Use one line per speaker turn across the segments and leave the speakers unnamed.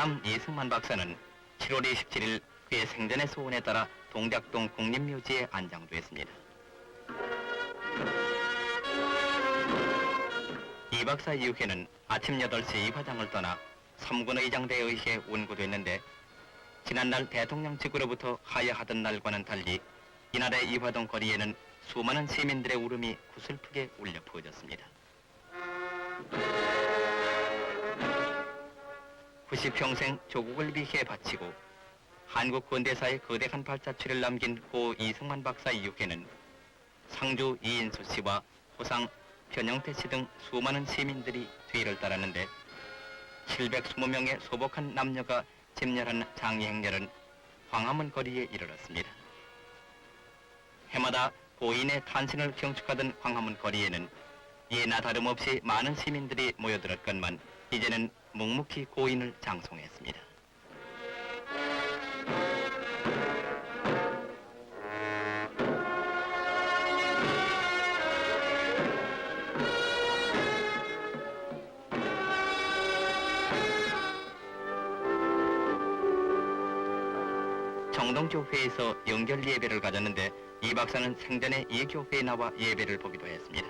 아남 이승만 박사는 7월 27일 그의 생전의 소원에 따라 동작동 국립묘지에 안장됐습니다. 이 박사 이후에는 아침 8시 이 화장을 떠나 3군 의장대에 의해 운구됐는데, 지난날 대통령 직후로부터 하야하던 날과는 달리 이날의 이화동 거리에는 수많은 시민들의 울음이 구슬프게 울려 퍼졌습니다. 90평생 조국을 위해 바치고 한국 근대사의 거대한 발자취를 남긴 고 이승만 박사 이후에는 상주 이인수 씨와 호상 변영태 씨 등 수많은 시민들이 뒤를 따랐는데, 720명의 소복한 남녀가 집렬한 장례 행렬은 광화문 거리에 이르렀습니다. 해마다 고인의 탄신을 경축하던 광화문 거리에는 예나 다름없이 많은 시민들이 모여들었건만 이제는 묵묵히 고인을 장송했습니다. 정동교회에서 연결 예배를 가졌는데, 이 박사는 생전에 이 교회에 나와 예배를 보기도 했습니다.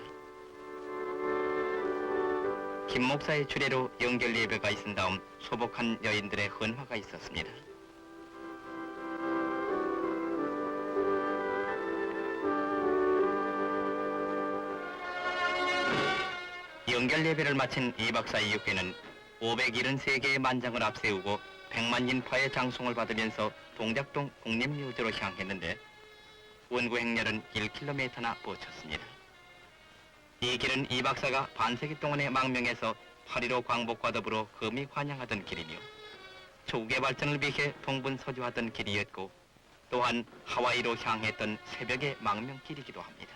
김 목사의 주례로 연결 예배가 있은 다음 소복한 여인들의 헌화가 있었습니다. 연결 예배를 마친 이 박사 이후에는 573개의 만장을 앞세우고 100만 인파의 장송을 받으면서 동작동 국립묘지로 향했는데, 원구 행렬은 1km나 뻗쳤습니다. 이 길은 이 박사가 반세기 동안의 망명에서 8.15 광복과 더불어 금이 환영하던 길이며 조국의 발전을 위해 동분서주하던 길이었고, 또한 하와이로 향했던 새벽의 망명길이기도 합니다.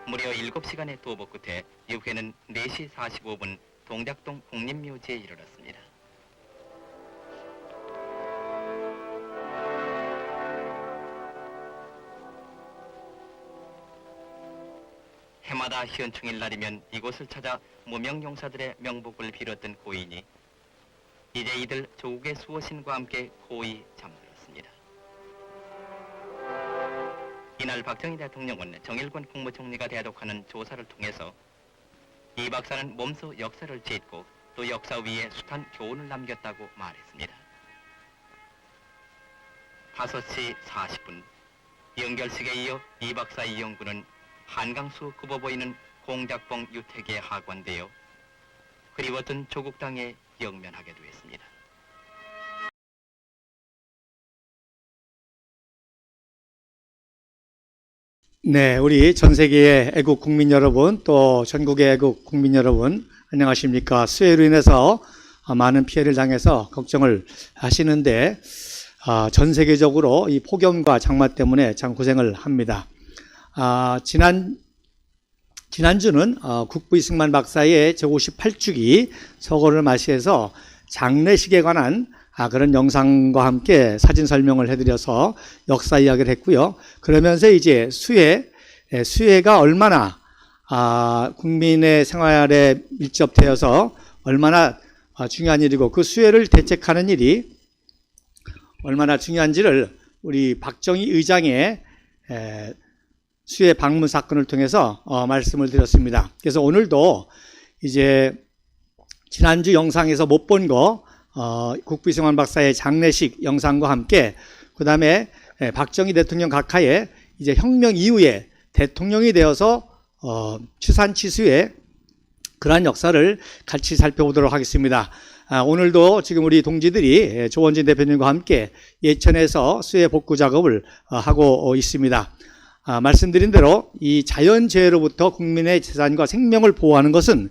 무려 7시간의 도보 끝에 이후에는 4시 45분 동작동 국립묘지에 이르렀습니다. 해마다 현충일 날이면 이곳을 찾아 무명용사들의 명복을 빌었던 고인이 이제 이들 조국의 수호신과 함께 고이 잠들었습니다. 이날 박정희 대통령은 정일권 국무총리가 대독하는 조사를 통해서 이 박사는 몸소 역사를 짓고 또 역사 위에 숱한 교훈을 남겼다고 말했습니다. 5시 40분 연결식에 이어 이 박사 이영구는 한강수 굽어 보이는 공작봉 유택에 하관되어 그리웠던 조국 땅에 영면하게 되었습니다.
네, 우리 전 세계의 애국 국민 여러분, 또 전국의 애국 국민 여러분, 안녕하십니까. 수해로 인해서 많은 피해를 당해서 걱정을 하시는데, 전 세계적으로 이 폭염과 장마 때문에 참 고생을 합니다. 지난주는 국부 이승만 박사의 제58주기 서거를 맞이해서 장례식에 관한 그런 영상과 함께 사진 설명을 해드려서 역사 이야기를 했고요. 그러면서 이제 수해가 얼마나 국민의 생활에 밀접되어서 얼마나 중요한 일이고 그 수해를 대책하는 일이 얼마나 중요한지를 우리 박정희 의장의 수해 방문 사건을 통해서 말씀을 드렸습니다. 그래서 오늘도 이제 지난주 영상에서 못 본 거 국부 이승만 박사의 장례식 영상과 함께 그 다음에 박정희 대통령 각하의 이제 혁명 이후에 대통령이 되어서 추산치수의 그러한 역사를 같이 살펴보도록 하겠습니다. 오늘도 지금 우리 동지들이 조원진 대표님과 함께 예천에서 수해 복구 작업을 하고 있습니다. 말씀드린 대로 이 자연재해로부터 국민의 재산과 생명을 보호하는 것은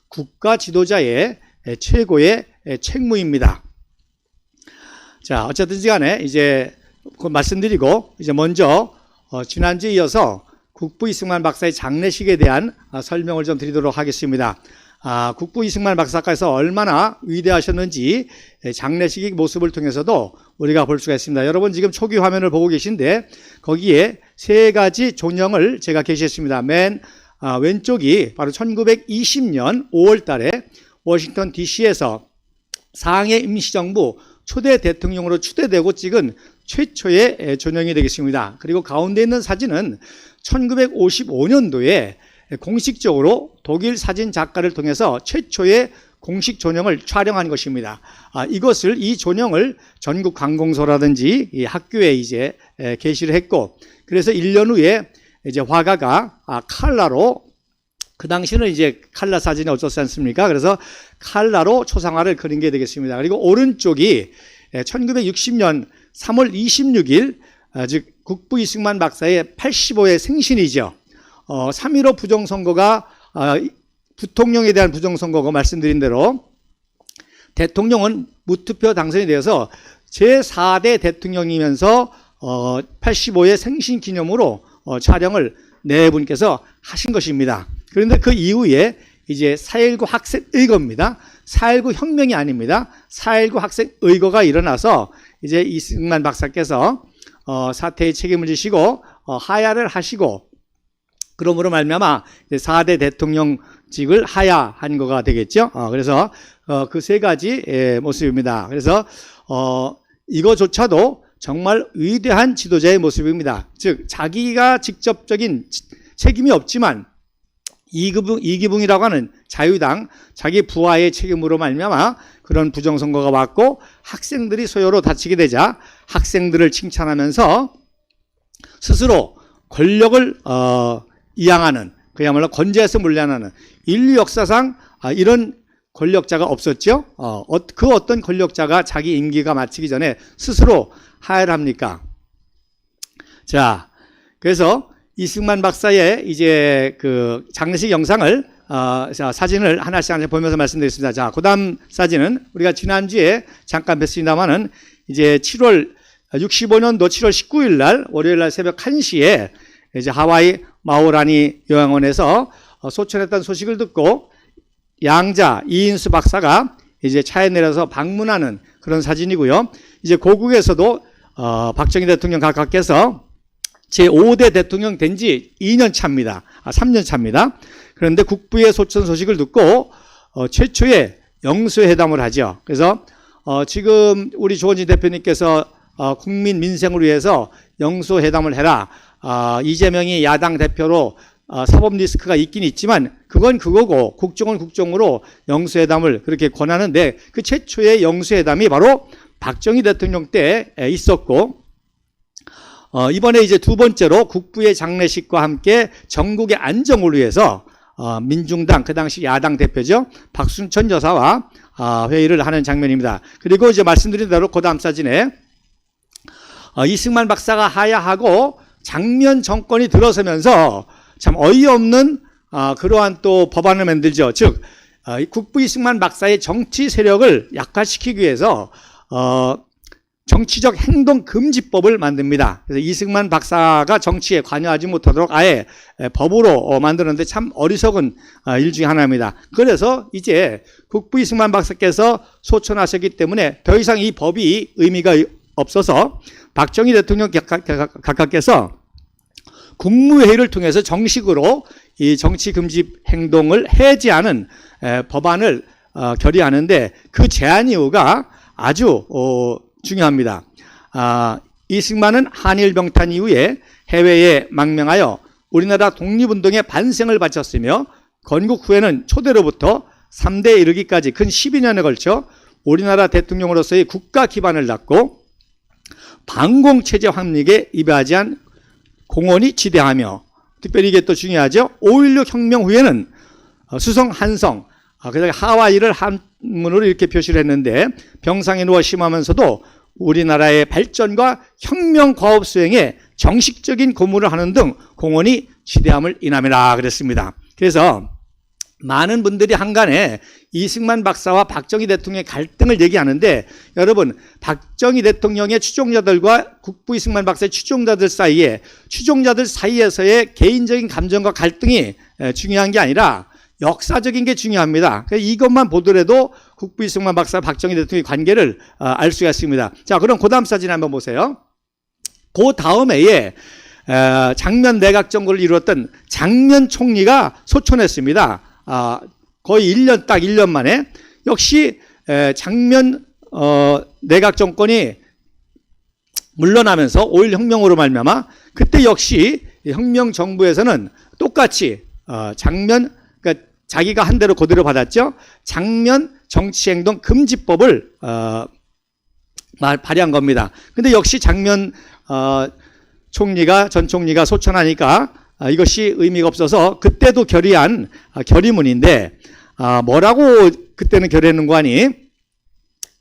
국가 지도자의 최고의 책무입니다. 자, 어쨌든지 간에 이제 말씀드리고 이제 먼저 지난주에 이어서 국부 이승만 박사의 장례식에 대한 설명을 좀 드리도록 하겠습니다. 국부 이승만 박사께서 얼마나 위대하셨는지 장례식 모습을 통해서도 우리가 볼 수가 있습니다. 여러분 지금 초기 화면을 보고 계신데 거기에 세 가지 존영을 제가 게시했습니다. 맨 왼쪽이 바로 1920년 5월 달에 워싱턴 DC에서 상해 임시정부 초대 대통령으로 추대되고 찍은 최초의 존영이 되겠습니다. 그리고 가운데 있는 사진은 1955년도에 공식적으로 독일 사진 작가를 통해서 최초의 공식 존영을 촬영한 것입니다. 이 존영을 전국 관공서라든지 이 학교에 이제 게시를 했고, 그래서 1년 후에 이제 화가가 칼라로, 그 당시는 이제 칼라 사진이 없었지 않습니까? 그래서 칼라로 초상화를 그린 게 되겠습니다. 그리고 오른쪽이 1960년 3월 26일, 즉 국부 이승만 박사의 85회 생신이죠. 3.15 부정선거가 부통령에 대한 부정선거가 말씀드린 대로 대통령은 무투표 당선이 되어서 제4대 대통령이면서 85회 생신 기념으로 촬영을 네 분께서 하신 것입니다. 그런데 그 이후에 이제 4.19 학생의거입니다. 4.19 혁명이 아닙니다. 4.19 학생의거가 일어나서 이제 이승만 박사께서 사태의 책임을 지시고 하야를 하시고, 그러므로 말미암아 4대 대통령직을 하야한 거가 되겠죠. 그래서 그 세 가지 모습입니다. 그래서 이거조차도 정말 위대한 지도자의 모습입니다. 즉 자기가 직접적인 책임이 없지만 이기붕이라고 하는 자유당 자기 부하의 책임으로 말미암아 그런 부정선거가 왔고, 학생들이 소요로 다치게 되자 학생들을 칭찬하면서 스스로 권력을 이양하는, 그야말로 건재해서 물러나는, 인류 역사상 이런 권력자가 없었죠. 그 어떤 권력자가 자기 임기가 마치기 전에 스스로 하야를 합니까? 자, 그래서 이승만 박사의 이제 그 장례식 영상을 사진을 하나씩 보면서 말씀드리겠습니다. 자, 그다음 사진은 우리가 지난주에 잠깐 뵀습니다만은 이제 65년도 7월 19일 날 월요일 날 새벽 1시에 이제 하와이 마우라니 요양원에서 소천했다는 소식을 듣고 양자 이인수 박사가 이제 차에 내려서 방문하는 그런 사진이고요. 이제 고국에서도 박정희 대통령 각하께서 제5대 대통령 된 지 2년 차입니다. 3년 차입니다. 그런데 국부의 소천 소식을 듣고 최초의 영수회담을 하죠. 그래서 지금 우리 조원진 대표님께서 국민 민생을 위해서 영수회담을 해라. 이재명이 야당 대표로 사법 리스크가 있긴 있지만 그건 그거고 국정은 국정으로 영수회담을 그렇게 권하는데, 그 최초의 영수회담이 바로 박정희 대통령 때 있었고, 이번에 이제 두 번째로 국부의 장례식과 함께 전국의 안정을 위해서 민중당, 그 당시 야당 대표죠, 박순천 여사와 회의를 하는 장면입니다. 그리고 이제 말씀드린 대로 그 다음 사진에 이승만 박사가 하야하고 장면 정권이 들어서면서 참 어이없는 그러한 또 법안을 만들죠. 즉 국부 이승만 박사의 정치 세력을 약화시키기 위해서 정치적 행동 금지법을 만듭니다. 그래서 이승만 박사가 정치에 관여하지 못하도록 아예 법으로 만드는데 참 어리석은 일 중에 하나입니다. 그래서 이제 국부 이승만 박사께서 소천하셨기 때문에 더 이상 이 법이 의미가 없어서 박정희 대통령 각하께서 국무회의를 통해서 정식으로 이 정치 금지 행동을 해제하는 법안을 결의하는데, 그 제안 이유가 아주 중요합니다. 이승만은 한일 병탄 이후에 해외에 망명하여 우리나라 독립운동에 반생을 바쳤으며 건국 후에는 초대로부터 3대에 이르기까지 근 12년에 걸쳐 우리나라 대통령으로서의 국가 기반을 닦고 반공체제 확립에 이바지한 공헌이 지대하며, 특별히 이게 또 중요하죠. 5.16 혁명 후에는 수성, 한성, 그다음에 하와이를 한문으로 이렇게 표시를 했는데 병상에 누워 심하면서도 우리나라의 발전과 혁명 과업 수행에 정식적인 고문을 하는 등 공헌이 지대함을 인함이라 그랬습니다. 그래서 많은 분들이 한간에 이승만 박사와 박정희 대통령의 갈등을 얘기하는데, 여러분 박정희 대통령의 추종자들과 국부 이승만 박사의 추종자들 사이에서의 개인적인 감정과 갈등이 중요한 게 아니라 역사적인 게 중요합니다. 이것만 보더라도 국부 이승만 박사 박정희 대통령의 관계를 알 수가 있습니다. 자, 그럼 그 다음 사진 한번 보세요. 그 다음 해에 장면 내각 정권을 이루었던 장면 총리가 소천했습니다. 거의 1년, 딱 1년 만에. 역시 장면 내각 정권이 물러나면서 5.16 혁명으로 말미암아 그때 역시 혁명 정부에서는 똑같이 장면, 그러니까 자기가 한 대로 그대로 받았죠. 장면 정치행동 금지법을 발의한 겁니다. 근데 역시 장면 전 총리가 소천하니까 이것이 의미가 없어서 그때도 결의한 결의문인데 뭐라고 그때는 결의했는 거 아니?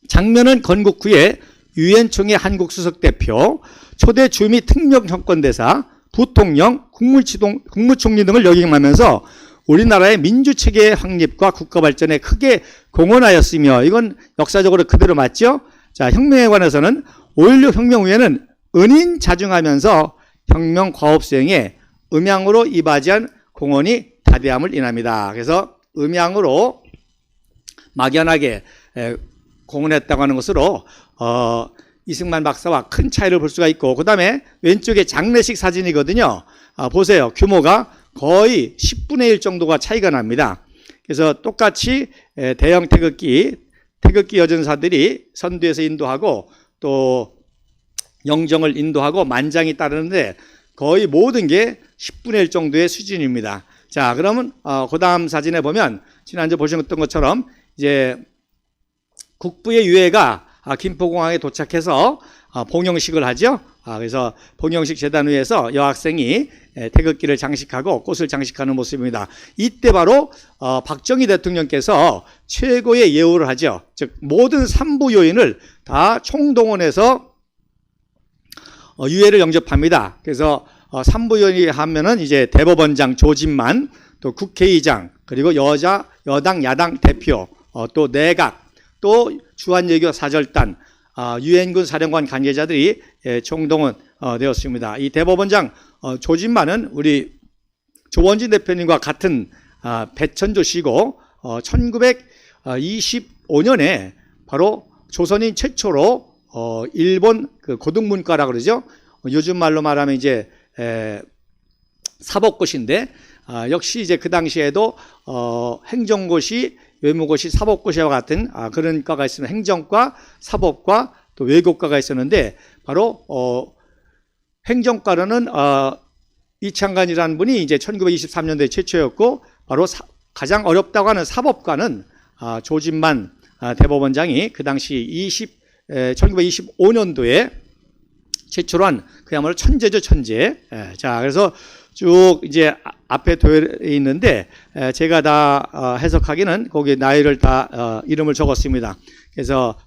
장면은 건국 후에 유엔 총회 한국 수석 대표, 초대 주미 특명 정권대사, 부통령, 국무총리 등을 역임하면서 우리나라의 민주체계의 확립과 국가 발전에 크게 공헌하였으며, 이건 역사적으로 그대로 맞죠? 자, 혁명에 관해서는 5.16 혁명 후에는 은인 자중하면서 혁명 과업 수행에 음양으로 이바지한 공헌이 다대함을 인합니다. 그래서 음양으로 막연하게 공헌했다고 하는 것으로 이승만 박사와 큰 차이를 볼 수가 있고, 그 다음에 왼쪽에 장례식 사진이거든요. 보세요. 규모가 거의 10분의 1 정도가 차이가 납니다. 그래서 똑같이 대형 태극기 여전사들이 선두에서 인도하고 또 영정을 인도하고 만장이 따르는데 거의 모든 게 10분의 1 정도의 수준입니다. 자, 그러면 그 다음 사진에 보면 지난주 보셨던 것처럼 이제 국부의 유해가 김포공항에 도착해서 봉영식을 하죠. 그래서 봉영식 재단 위에서 여학생이 태극기를 장식하고 꽃을 장식하는 모습입니다. 이때 바로 박정희 대통령께서 최고의 예우를 하죠. 즉 모든 삼부 요인을 다 총동원해서 유해를 영접합니다. 그래서 삼부 요인이 하면은 이제 대법원장 조진만, 또 국회의장, 그리고 여당 야당 대표, 또 내각, 또 주한예교 사절단, 유엔군 사령관 관계자들이 총동원 되었습니다. 이 대법원장 조진만은 우리 조원진 대표님과 같은 배천조 씨고 1925년에 바로 조선인 최초로 일본 그 고등문과라 그러죠. 요즘 말로 말하면 이제 사법고시인데 역시 이제 그 당시에도 행정고시, 외무고시, 사법고시와 같은 그런 과가 있으면 행정과, 사법과, 또 외교과가 있었는데 바로 행정과로는 이창관이라는 분이 이제 1923년도에 최초였고, 바로 가장 어렵다고 하는 사법과는 조진만 대법원장이 그 당시 1925년도에 최초로 한 그야말로 천재죠, 천재. 자, 그래서 쭉 이제 앞에 도에 있는데 제가 다 해석하기는 거기에 나이를 다 이름을 적었습니다. 그래서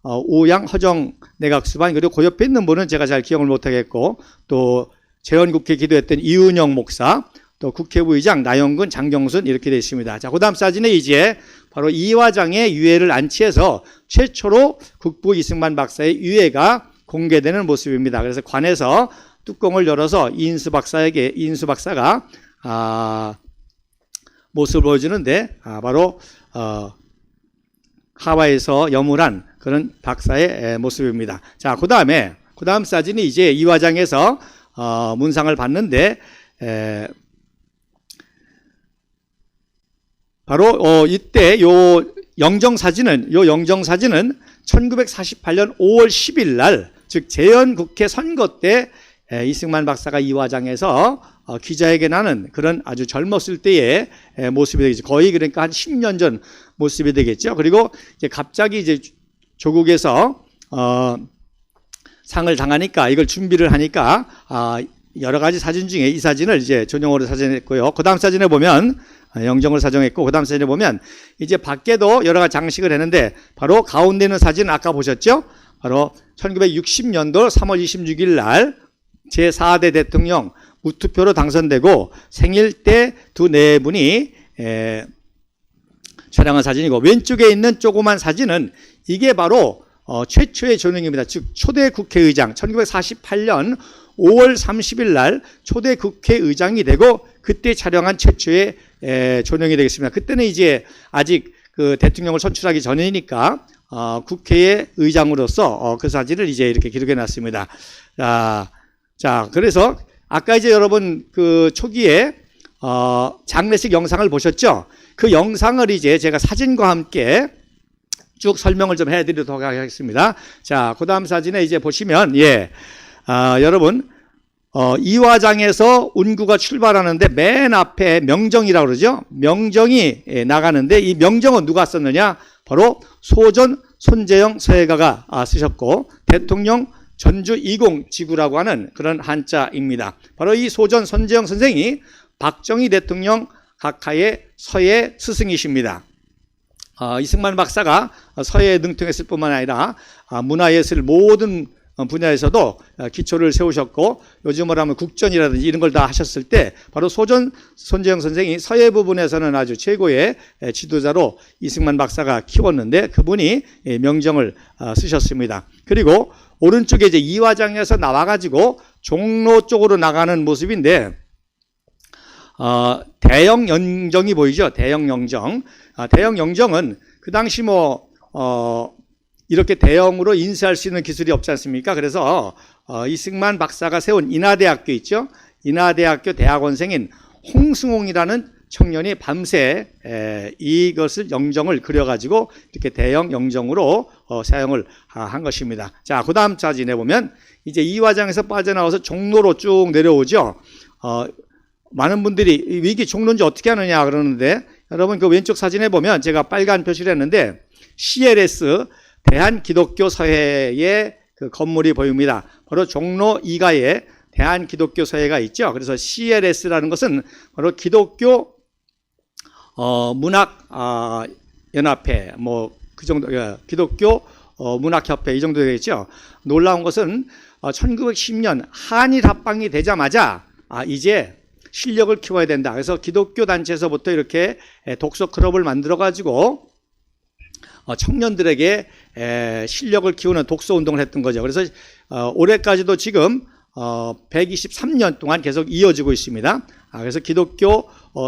오양 허정 내각수반, 그리고 그 옆에 있는 분은 제가 잘 기억을 못하겠고, 또 재헌국회 기도했던 이은영 목사, 또 국회부의장 나영근, 장경순 이렇게 되어 있습니다. 자, 그 다음 사진에 이제 바로 이화장의 유해를 안치해서 최초로 국부 이승만 박사의 유해가 공개되는 모습입니다. 그래서 관에서 뚜껑을 열어서 이인수 박사가 모습을 보여주는데 바로 하와이에서 염울한 그런 박사의 모습입니다. 자, 그 다음 사진이 이제 이화장에서 문상을 받는데 바로 이때 요 영정 사진은 1948년 5월 10일 날, 즉 재헌국회 선거 때 이승만 박사가 이화장에서 기자회견하는 그런 아주 젊었을 때의 모습이 되겠죠. 거의 그러니까 한 10년 전 모습이 되겠죠. 그리고 이제 갑자기 이제 조국에서 상을 당하니까 이걸 준비를 하니까 여러 가지 사진 중에 이 사진을 이제 전용으로 사진했고요. 그 다음 사진에 보면 영정을 사정했고, 그 다음 사진에 보면 이제 밖에도 여러 가지 장식을 했는데 바로 가운데 있는 사진 아까 보셨죠? 바로 1960년도 3월 26일 날 제4대 대통령 무투표로 당선되고 생일 때 두 네 분이 촬영한 사진이고, 왼쪽에 있는 조그만 사진은 이게 바로 최초의 존영입니다. 즉 초대 국회의장, 1948년 5월 30일 날 초대 국회의장이 되고 그때 촬영한 최초의 존영이 되겠습니다. 그때는 이제 아직 그 대통령을 선출하기 전이니까 국회의 의장으로서 그 사진을 이제 이렇게 기록해 놨습니다. 자, 그래서 아까 이제 여러분 그 초기에 장례식 영상을 보셨죠? 그 영상을 이제 제가 사진과 함께 쭉 설명을 좀 해드리도록 하겠습니다. 자, 그 다음 사진에 이제 보시면, 여러분, 이화장에서 운구가 출발하는데 맨 앞에 명정이라고 그러죠? 명정이 나가는데 이 명정은 누가 썼느냐? 바로 소전 손재영 서예가가 쓰셨고 대통령 전주 20지구라고 하는 그런 한자입니다. 바로 이 소전 손재영 선생이 박정희 대통령 각하의 서예 스승이십니다. 이승만 박사가 서예에 능통했을 뿐만 아니라 문화예술 모든 분야에서도 기초를 세우셨고 요즘으로 하면 국전이라든지 이런 걸 다 하셨을 때 바로 소전 손재영 선생이 서예 부분에서는 아주 최고의 지도자로 이승만 박사가 키웠는데 그분이 명정을 쓰셨습니다. 그리고 오른쪽에 이제 이화장에서 나와가지고 종로 쪽으로 나가는 모습인데 대형 영정이 보이죠? 대형 영정. 대형 영정은 그 당시 이렇게 대형으로 인쇄할 수 있는 기술이 없지 않습니까? 그래서 이승만 박사가 세운 인하대학교 있죠? 인하대학교 대학원생인 홍승홍이라는 청년이 밤새 이것을 영정을 그려가지고 이렇게 대형 영정으로 사용을 한 것입니다. 자, 그 다음 사진에 보면 이제 이화장에서 빠져나와서 종로로 쭉 내려오죠. 많은 분들이 이게 종로인지 어떻게 하느냐 그러는데 여러분 그 왼쪽 사진에 보면 제가 빨간 표시를 했는데 CLS 대한기독교서회의 그 건물이 보입니다. 바로 종로 2가에 대한기독교서회가 있죠. 그래서 CLS라는 것은 바로 기독교 문학 연합회 그 정도 기독교 문학협회 이 정도 되겠죠. 놀라운 것은 1910년 한일 합방이 되자마자 이제 실력을 키워야 된다. 그래서 기독교 단체에서부터 이렇게 독서 클럽을 만들어 가지고 청년들에게 실력을 키우는 독서 운동을 했던 거죠. 그래서 올해까지도 지금 123년 동안 계속 이어지고 있습니다. 그래서 기독교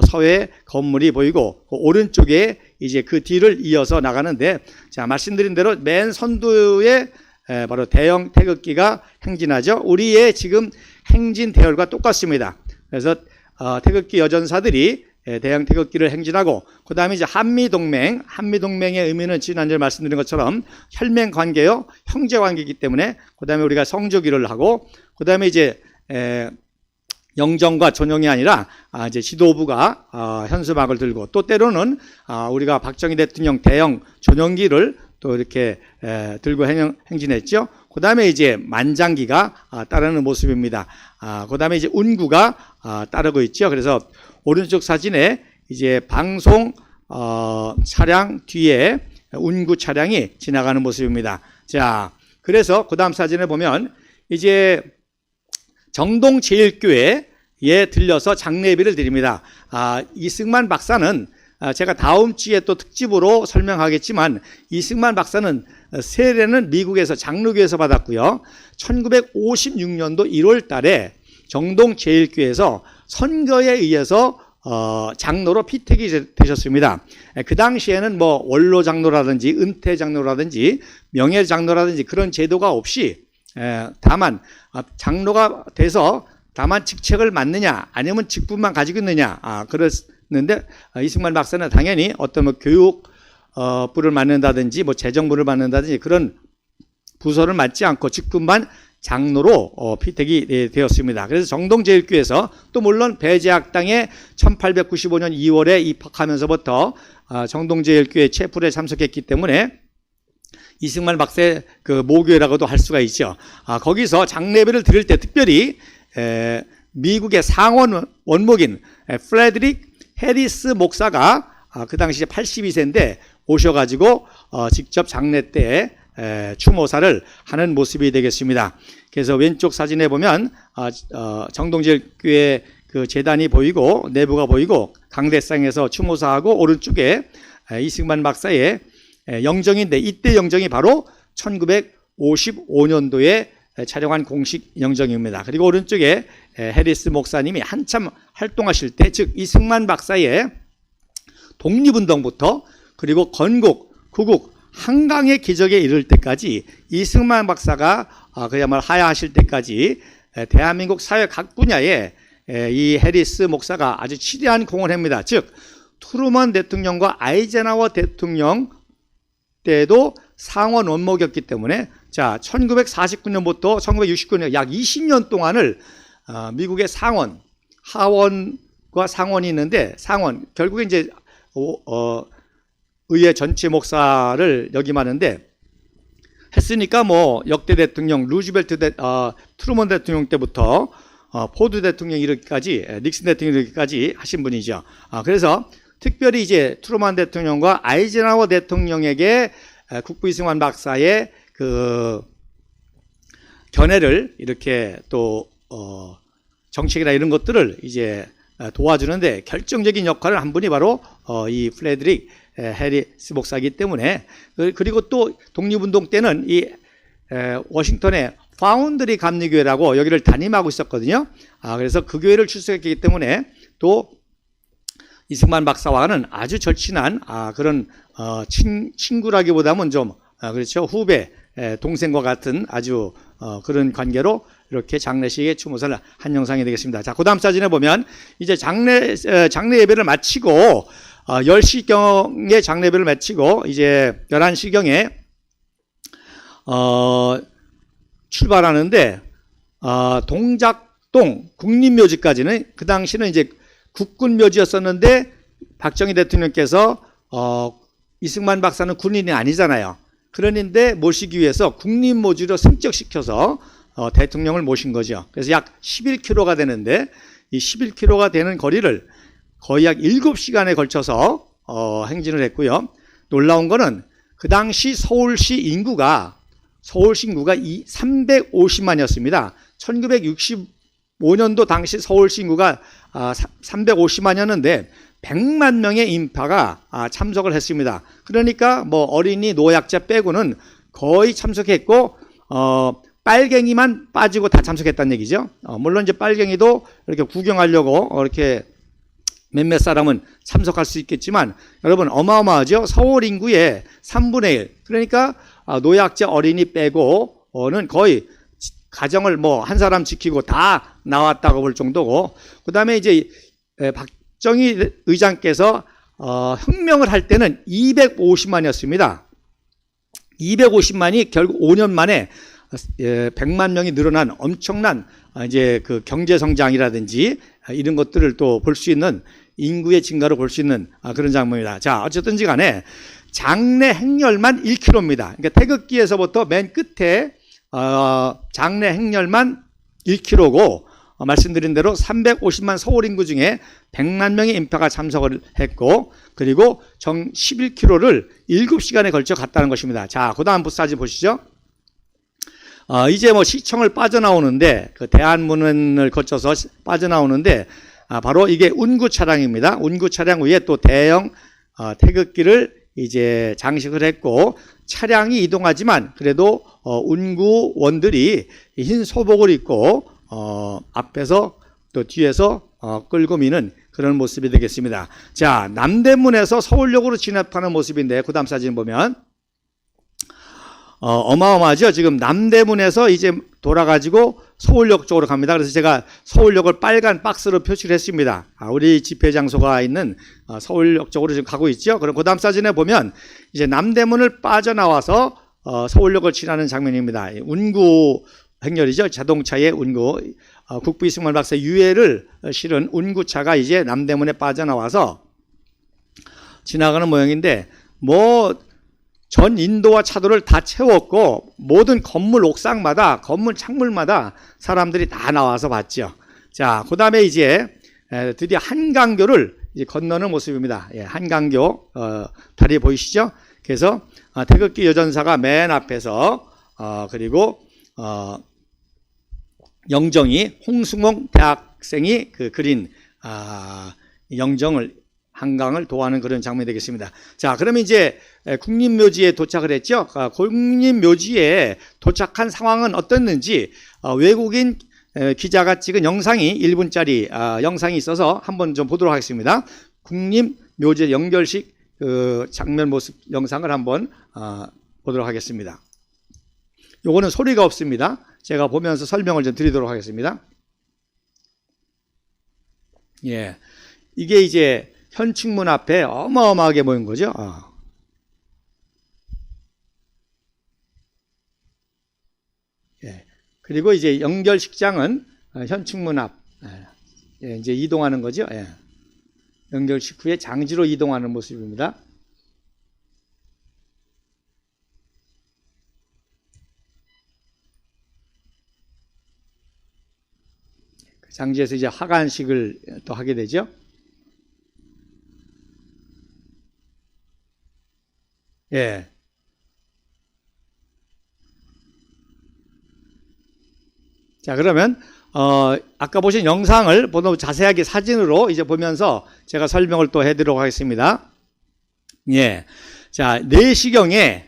서회 건물이 보이고 그 오른쪽에 이제 그 뒤를 이어서 나가는데 자, 말씀드린 대로 맨 선두에 바로 대형 태극기가 행진하죠. 우리의 지금 행진 대열과 똑같습니다. 그래서 태극기 여전사들이 대형 태극기를 행진하고 그 다음에 이제 한미동맹의 의미는 지난주에 말씀드린 것처럼 혈맹 관계요 형제 관계이기 때문에 그 다음에 우리가 성조기를 하고 그 다음에 이제 영정과 전용이 아니라 이제 지도부가 현수막을 들고 또 때로는 우리가 박정희 대통령 대형 전용기를 또 이렇게 들고 행진했죠. 그 다음에 이제 만장기가 따르는 모습입니다. 그 다음에 이제 운구가 따르고 있죠. 그래서 오른쪽 사진에 이제 방송 차량 뒤에 운구 차량이 지나가는 모습입니다. 자, 그래서 그 다음 사진에 보면 이제 정동제일교회에 들려서 장례비를 드립니다. 이승만 박사는 제가 다음 주에 또 특집으로 설명하겠지만 이승만 박사는 세례는 미국에서 장로교에서 받았고요. 1956년도 1월 달에 정동제일교회에서 선거에 의해서 장로로 피택이 되셨습니다. 그 당시에는 원로 장로라든지 은퇴 장로라든지 명예 장로라든지 그런 제도가 없이 다만 장로가 돼서 다만 직책을 맡느냐 아니면 직분만 가지고 있느냐 그랬는데 이승만 박사는 당연히 어떤 교육부를 맡는다든지 재정부를 맡는다든지 그런 부서를 맡지 않고 직분만 장로로 피택이 되었습니다. 그래서 정동제일교에서 또 물론 배제학당에 1895년 2월에 입학하면서부터 정동제일교회 채플에 참석했기 때문에 이승만 박사의 그 모교회라고도 할 수가 있죠. 거기서 장례비를 드릴 때 특별히 미국의 상원 원목인 프레드릭 해리스 목사가 그 당시에 82세인데 오셔가지고 직접 장례 때 추모사를 하는 모습이 되겠습니다. 그래서 왼쪽 사진에 보면 정동제일교회 그 재단이 보이고 내부가 보이고 강대상에서 추모사하고 오른쪽에 이승만 박사의 영정인데 이때 영정이 바로 1955년도에 촬영한 공식 영정입니다. 그리고 오른쪽에 해리스 목사님이 한참 활동하실 때, 즉 이승만 박사의 독립운동부터 그리고 건국, 구국, 한강의 기적에 이를 때까지 이승만 박사가 그야말로 하야하실 때까지 대한민국 사회 각 분야에 이 해리스 목사가 아주 치대한 공헌을 합니다. 즉 트루먼 대통령과 아이젠하워 대통령 때도 상원 원목이었기 때문에 자 1949년부터 1969년 약 20년 동안을 미국의 상원, 하원과 상원이 있는데 상원 결국에 이제 의회 전체 목사를 역임하는데 했으니까 뭐 역대 대통령 루즈벨트 트루먼 대통령 때부터 포드 대통령 이르기까지 닉슨 대통령 이르기까지 하신 분이죠. 그래서 특별히 이제 트루먼 대통령과 아이젠하워 대통령에게 국부이승만 박사의 그 견해를 이렇게 또 정책이나 이런 것들을 이제 도와주는데 결정적인 역할을 한 분이 바로 이 프레드릭 해리스 목사이기 때문에 그리고 또 독립운동 때는 이 워싱턴의 파운드리 감리교회라고 여기를 담임하고 있었거든요. 그래서 그 교회를 출석했기 때문에 또 이승만 박사와는 아주 절친한 그런 친구라기보다는 좀 그렇죠 후배 동생과 같은 아주 그런 관계로 이렇게 장례식에 추모를 한 영상이 되겠습니다. 자, 그 다음 사진에 보면 이제 장례 예배를 마치고 10시경에 장례 예배를 마치고 이제 11시경에 출발하는데 동작동 국립묘지까지는 그 당시는 이제 국군묘지였었는데 박정희 대통령께서 이승만 박사는 군인이 아니잖아요. 그런데 모시기 위해서 국립묘지로 승격시켜서 대통령을 모신 거죠. 그래서 약 11km가 되는데 이 11km가 되는 거리를 거의 약 7시간에 걸쳐서 행진을 했고요. 놀라운 거는 그 당시 서울시 인구가 350만이었습니다. 1965년도 당시 서울시 인구가 350만이었는데 100만 명의 인파가 참석을 했습니다. 그러니까 뭐 어린이 노약자 빼고는 거의 참석했고 빨갱이만 빠지고 다 참석했다는 얘기죠. 물론 이제 빨갱이도 이렇게 구경하려고 이렇게 몇몇 사람은 참석할 수 있겠지만 여러분 어마어마하죠. 서울 인구의 3분의 1 그러니까 노약자 어린이 빼고는 거의 가정을 뭐 한 사람 지키고 다 나왔다고 볼 정도고 그 다음에 이제 박정희 의장께서 혁명을 할 때는 250만이었습니다. 250만이 결국 5년 만에 100만 명이 늘어난 엄청난 이제 그 경제 성장이라든지 이런 것들을 또 볼 수 있는 인구의 증가로 볼 수 있는 그런 장면입니다. 자, 어쨌든지 간에 장례 행렬만 1km입니다. 그러니까 태극기에서부터 맨 끝에 장례 행렬만 1km고 말씀드린 대로 350만 서울 인구 중에 100만 명의 인파가 참석을 했고 그리고 정 11km를 7시간에 걸쳐 갔다는 것입니다. 자, 그 다음 사진 보시죠. 이제 뭐 시청을 빠져나오는데 그 대한문을 거쳐서 빠져나오는데 바로 이게 운구 차량입니다. 운구 차량 위에 또 대형 태극기를 이제 장식을 했고 차량이 이동하지만 그래도 운구원들이 흰 소복을 입고 앞에서 또 뒤에서 끌고 미는 그런 모습이 되겠습니다. 자, 남대문에서 서울역으로 진입하는 모습인데 그 다음 사진 보면 어마어마하죠. 지금 남대문에서 이제 돌아가지고 서울역 쪽으로 갑니다. 그래서 제가 서울역을 빨간 박스로 표시를 했습니다. 우리 집회 장소가 있는 서울역 쪽으로 지금 가고 있죠. 그럼 그 다음 사진에 보면 이제 남대문을 빠져나와서 서울역을 지나는 장면입니다. 운구 행렬이죠. 자동차의 운구. 국부 이승만 박사 유해를 실은 운구차가 이제 남대문에 빠져나와서 지나가는 모양인데 뭐 전 인도와 차도를 다 채웠고 모든 건물 옥상마다 건물 창문마다 사람들이 다 나와서 봤죠. 자, 그 다음에 이제 드디어 한강교를 이제 건너는 모습입니다. 예, 한강교 다리 보이시죠? 그래서 태극기 여전사가 맨 앞에서 그리고 영정이 홍승홍 대학생이 그린 영정을 한강을 도하는 그런 장면이 되겠습니다. 자, 그러면 이제 국립묘지에 도착을 했죠. 국립묘지에 도착한 상황은 어땠는지 외국인 기자가 찍은 영상이 1분짜리 영상이 있어서 한번 좀 보도록 하겠습니다. 국립묘지 연결식 장면 모습 영상을 한번 보도록 하겠습니다. 요거는 소리가 없습니다. 제가 보면서 설명을 좀 드리도록 하겠습니다. 예. 이게 이제 현충문 앞에 어마어마하게 모인 거죠. 예. 그리고 이제 연결식장은 현충문 앞, 예. 이제 이동하는 거죠. 예. 연결식 후에 장지로 이동하는 모습입니다. 장지에서 이제 하관식을 또 하게 되죠. 예. 자, 그러면 아까 보신 영상을 보다 자세하게 사진으로 이제 보면서 제가 설명을 또 해드리도록 하겠습니다. 예. 자, 4시경에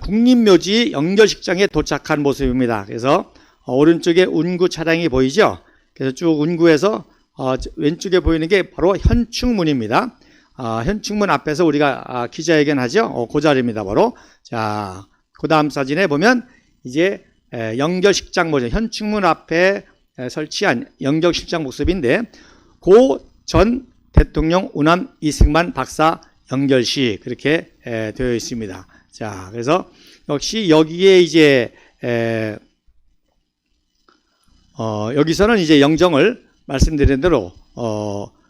국립묘지 연결식장에 도착한 모습입니다. 그래서 오른쪽에 운구 차량이 보이죠? 그래서 쭉 운구해서 왼쪽에 보이는 게 바로 현충문입니다. 현충문 앞에서 우리가 기자회견하죠. 그 자리입니다. 바로. 자, 그 다음 사진에 보면 이제 연결식장 모습, 현충문 앞에 설치한 연결식장 모습인데, 고 전 대통령 우남 이승만 박사 연결식 그렇게 되어 있습니다. 자, 그래서 역시 여기에 이제 여기서는 이제 영정을 말씀드린 대로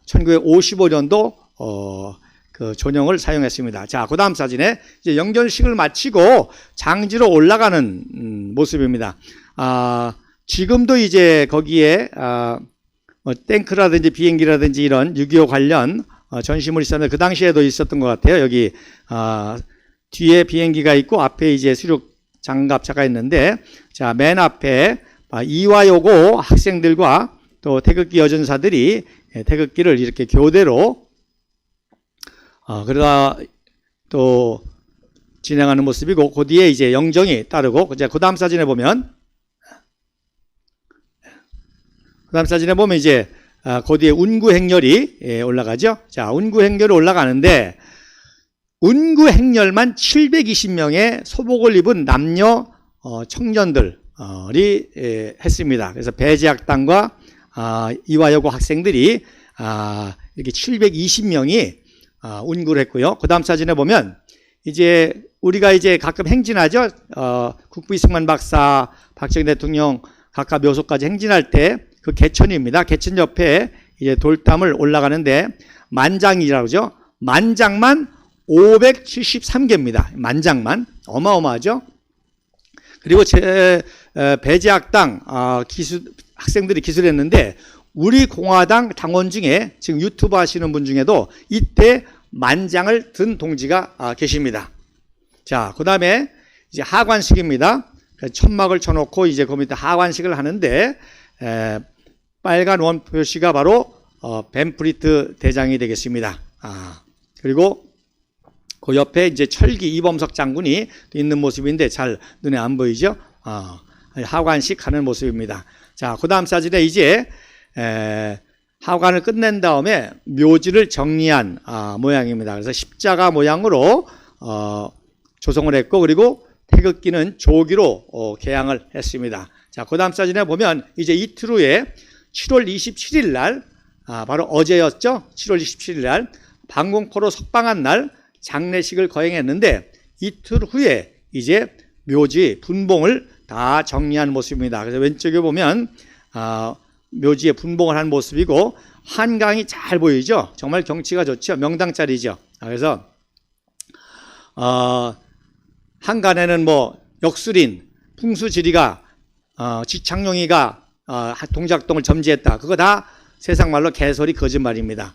1955년도 그 전형을 사용했습니다. 자, 그 다음 사진에 이제 연결식을 마치고 장지로 올라가는 모습입니다. 지금도 이제 거기에 뭐 탱크라든지 비행기라든지 이런 6.25 관련 전시물이 있었는데, 그 당시에도 있었던 것 같아요. 여기 뒤에 비행기가 있고 앞에 이제 수륙 장갑차가 있는데, 자, 맨 앞에 이화여고 학생들과 또 태극기 여전사들이 태극기를 이렇게 교대로 그러다 또 진행하는 모습이고, 그 뒤에 이제 영정이 따르고, 그 다음 사진에 보면 이제 그 뒤에 운구 행렬이 올라가죠. 자, 운구 행렬이 올라가는데, 운구 행렬만 720명의 소복을 입은 남녀 청년들이 했습니다. 그래서 배제학당과 이화여고 학생들이 이렇게 720명이 운구를 했고요. 그 다음 사진에 보면 이제 우리가 이제 가끔 행진하죠. 국부 이승만 박사, 박정희 대통령 각각 묘소까지 행진할 때 그 개천입니다. 개천 옆에 이제 돌담을 올라가는데, 만장이라고 하죠. 만장만 573개입니다. 만장만. 어마어마하죠. 그리고 배제학당 학생들이 기술했는데, 우리 공화당 당원 중에 지금 유튜브 하시는 분 중에도 이때 만장을 든 동지가 계십니다. 자, 그 다음에 이제 하관식입니다. 천막을 쳐놓고 이제 그 밑에 하관식을 하는데, 빨간 원 표시가 바로 벤프리트 대장이 되겠습니다. 그리고 그 옆에 이제 철기 이범석 장군이 있는 모습인데 잘 눈에 안 보이죠? 하관식 하는 모습입니다. 자, 그 다음 사진에 이제 하관을 끝낸 다음에 묘지를 정리한 모양입니다. 그래서 십자가 모양으로 조성을 했고, 그리고 태극기는 조기로 개양을 했습니다. 자, 그 다음 사진에 보면 이제 이틀 후에 7월 27일 날, 바로 어제였죠? 7월 27일 날 방공포로 석방한 날 장례식을 거행했는데, 이틀 후에 이제 묘지 분봉을 다 정리한 모습입니다. 그래서 왼쪽에 보면 묘지에 분봉을 한 모습이고, 한강이 잘 보이죠? 정말 경치가 좋죠? 명당 자리죠? 그래서 한간에는 뭐 역술인, 풍수지리가, 지창용이가 동작동을 점지했다. 그거 다 세상말로 개소리 거짓말입니다.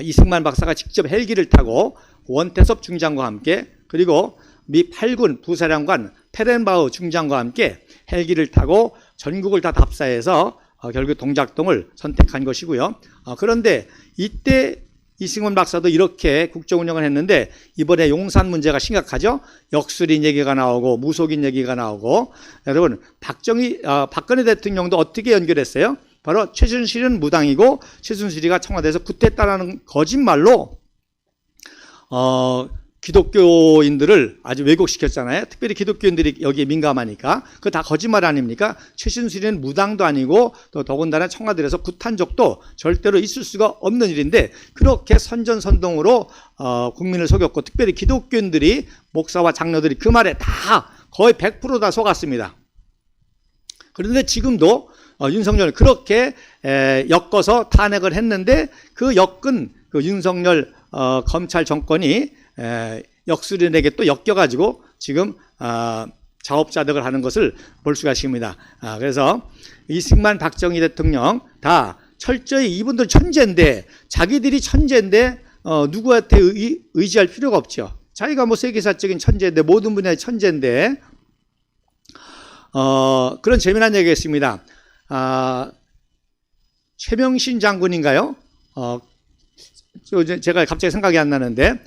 이승만 박사가 직접 헬기를 타고 원태섭 중장과 함께, 그리고 미 8군 부사령관 페렌바우 중장과 함께 헬기를 타고 전국을 다 답사해서 결국 동작동을 선택한 것이고요. 그런데 이때 이승만 박사도 이렇게 국정운영을 했는데, 이번에 용산 문제가 심각하죠. 역술인 얘기가 나오고 무속인 얘기가 나오고. 여러분, 박근혜 대통령도 어떻게 연결했어요? 바로 최순실은 무당이고 최순실이가 청와대에서 구태했다라는 거짓말로 기독교인들을 아주 왜곡시켰잖아요. 특별히 기독교인들이 여기에 민감하니까. 그거 다 거짓말 아닙니까? 최순실은 무당도 아니고 또 더군다나 청와대에서 굿한 적도 절대로 있을 수가 없는 일인데 그렇게 선전선동으로 국민을 속였고 특별히 기독교인들이 목사와 장로들이 그 말에 다 거의 100%다 속았습니다. 그런데 지금도 윤석열 그렇게 엮어서 탄핵을 했는데 그 엮은 그 윤석열 검찰 정권이 역술인에게 또 엮여가지고 지금 자업자득을 하는 것을 볼 수가 있습니다. 그래서 이승만 박정희 대통령 다 철저히 이분들 천재인데 자기들이 천재인데 누구한테 의지할 필요가 없죠. 자기가 뭐 세계사적인 천재인데 모든 분야의 천재인데 그런 재미난 얘기가 있습니다. 최명신 장군인가요? 제가 갑자기 생각이 안 나는데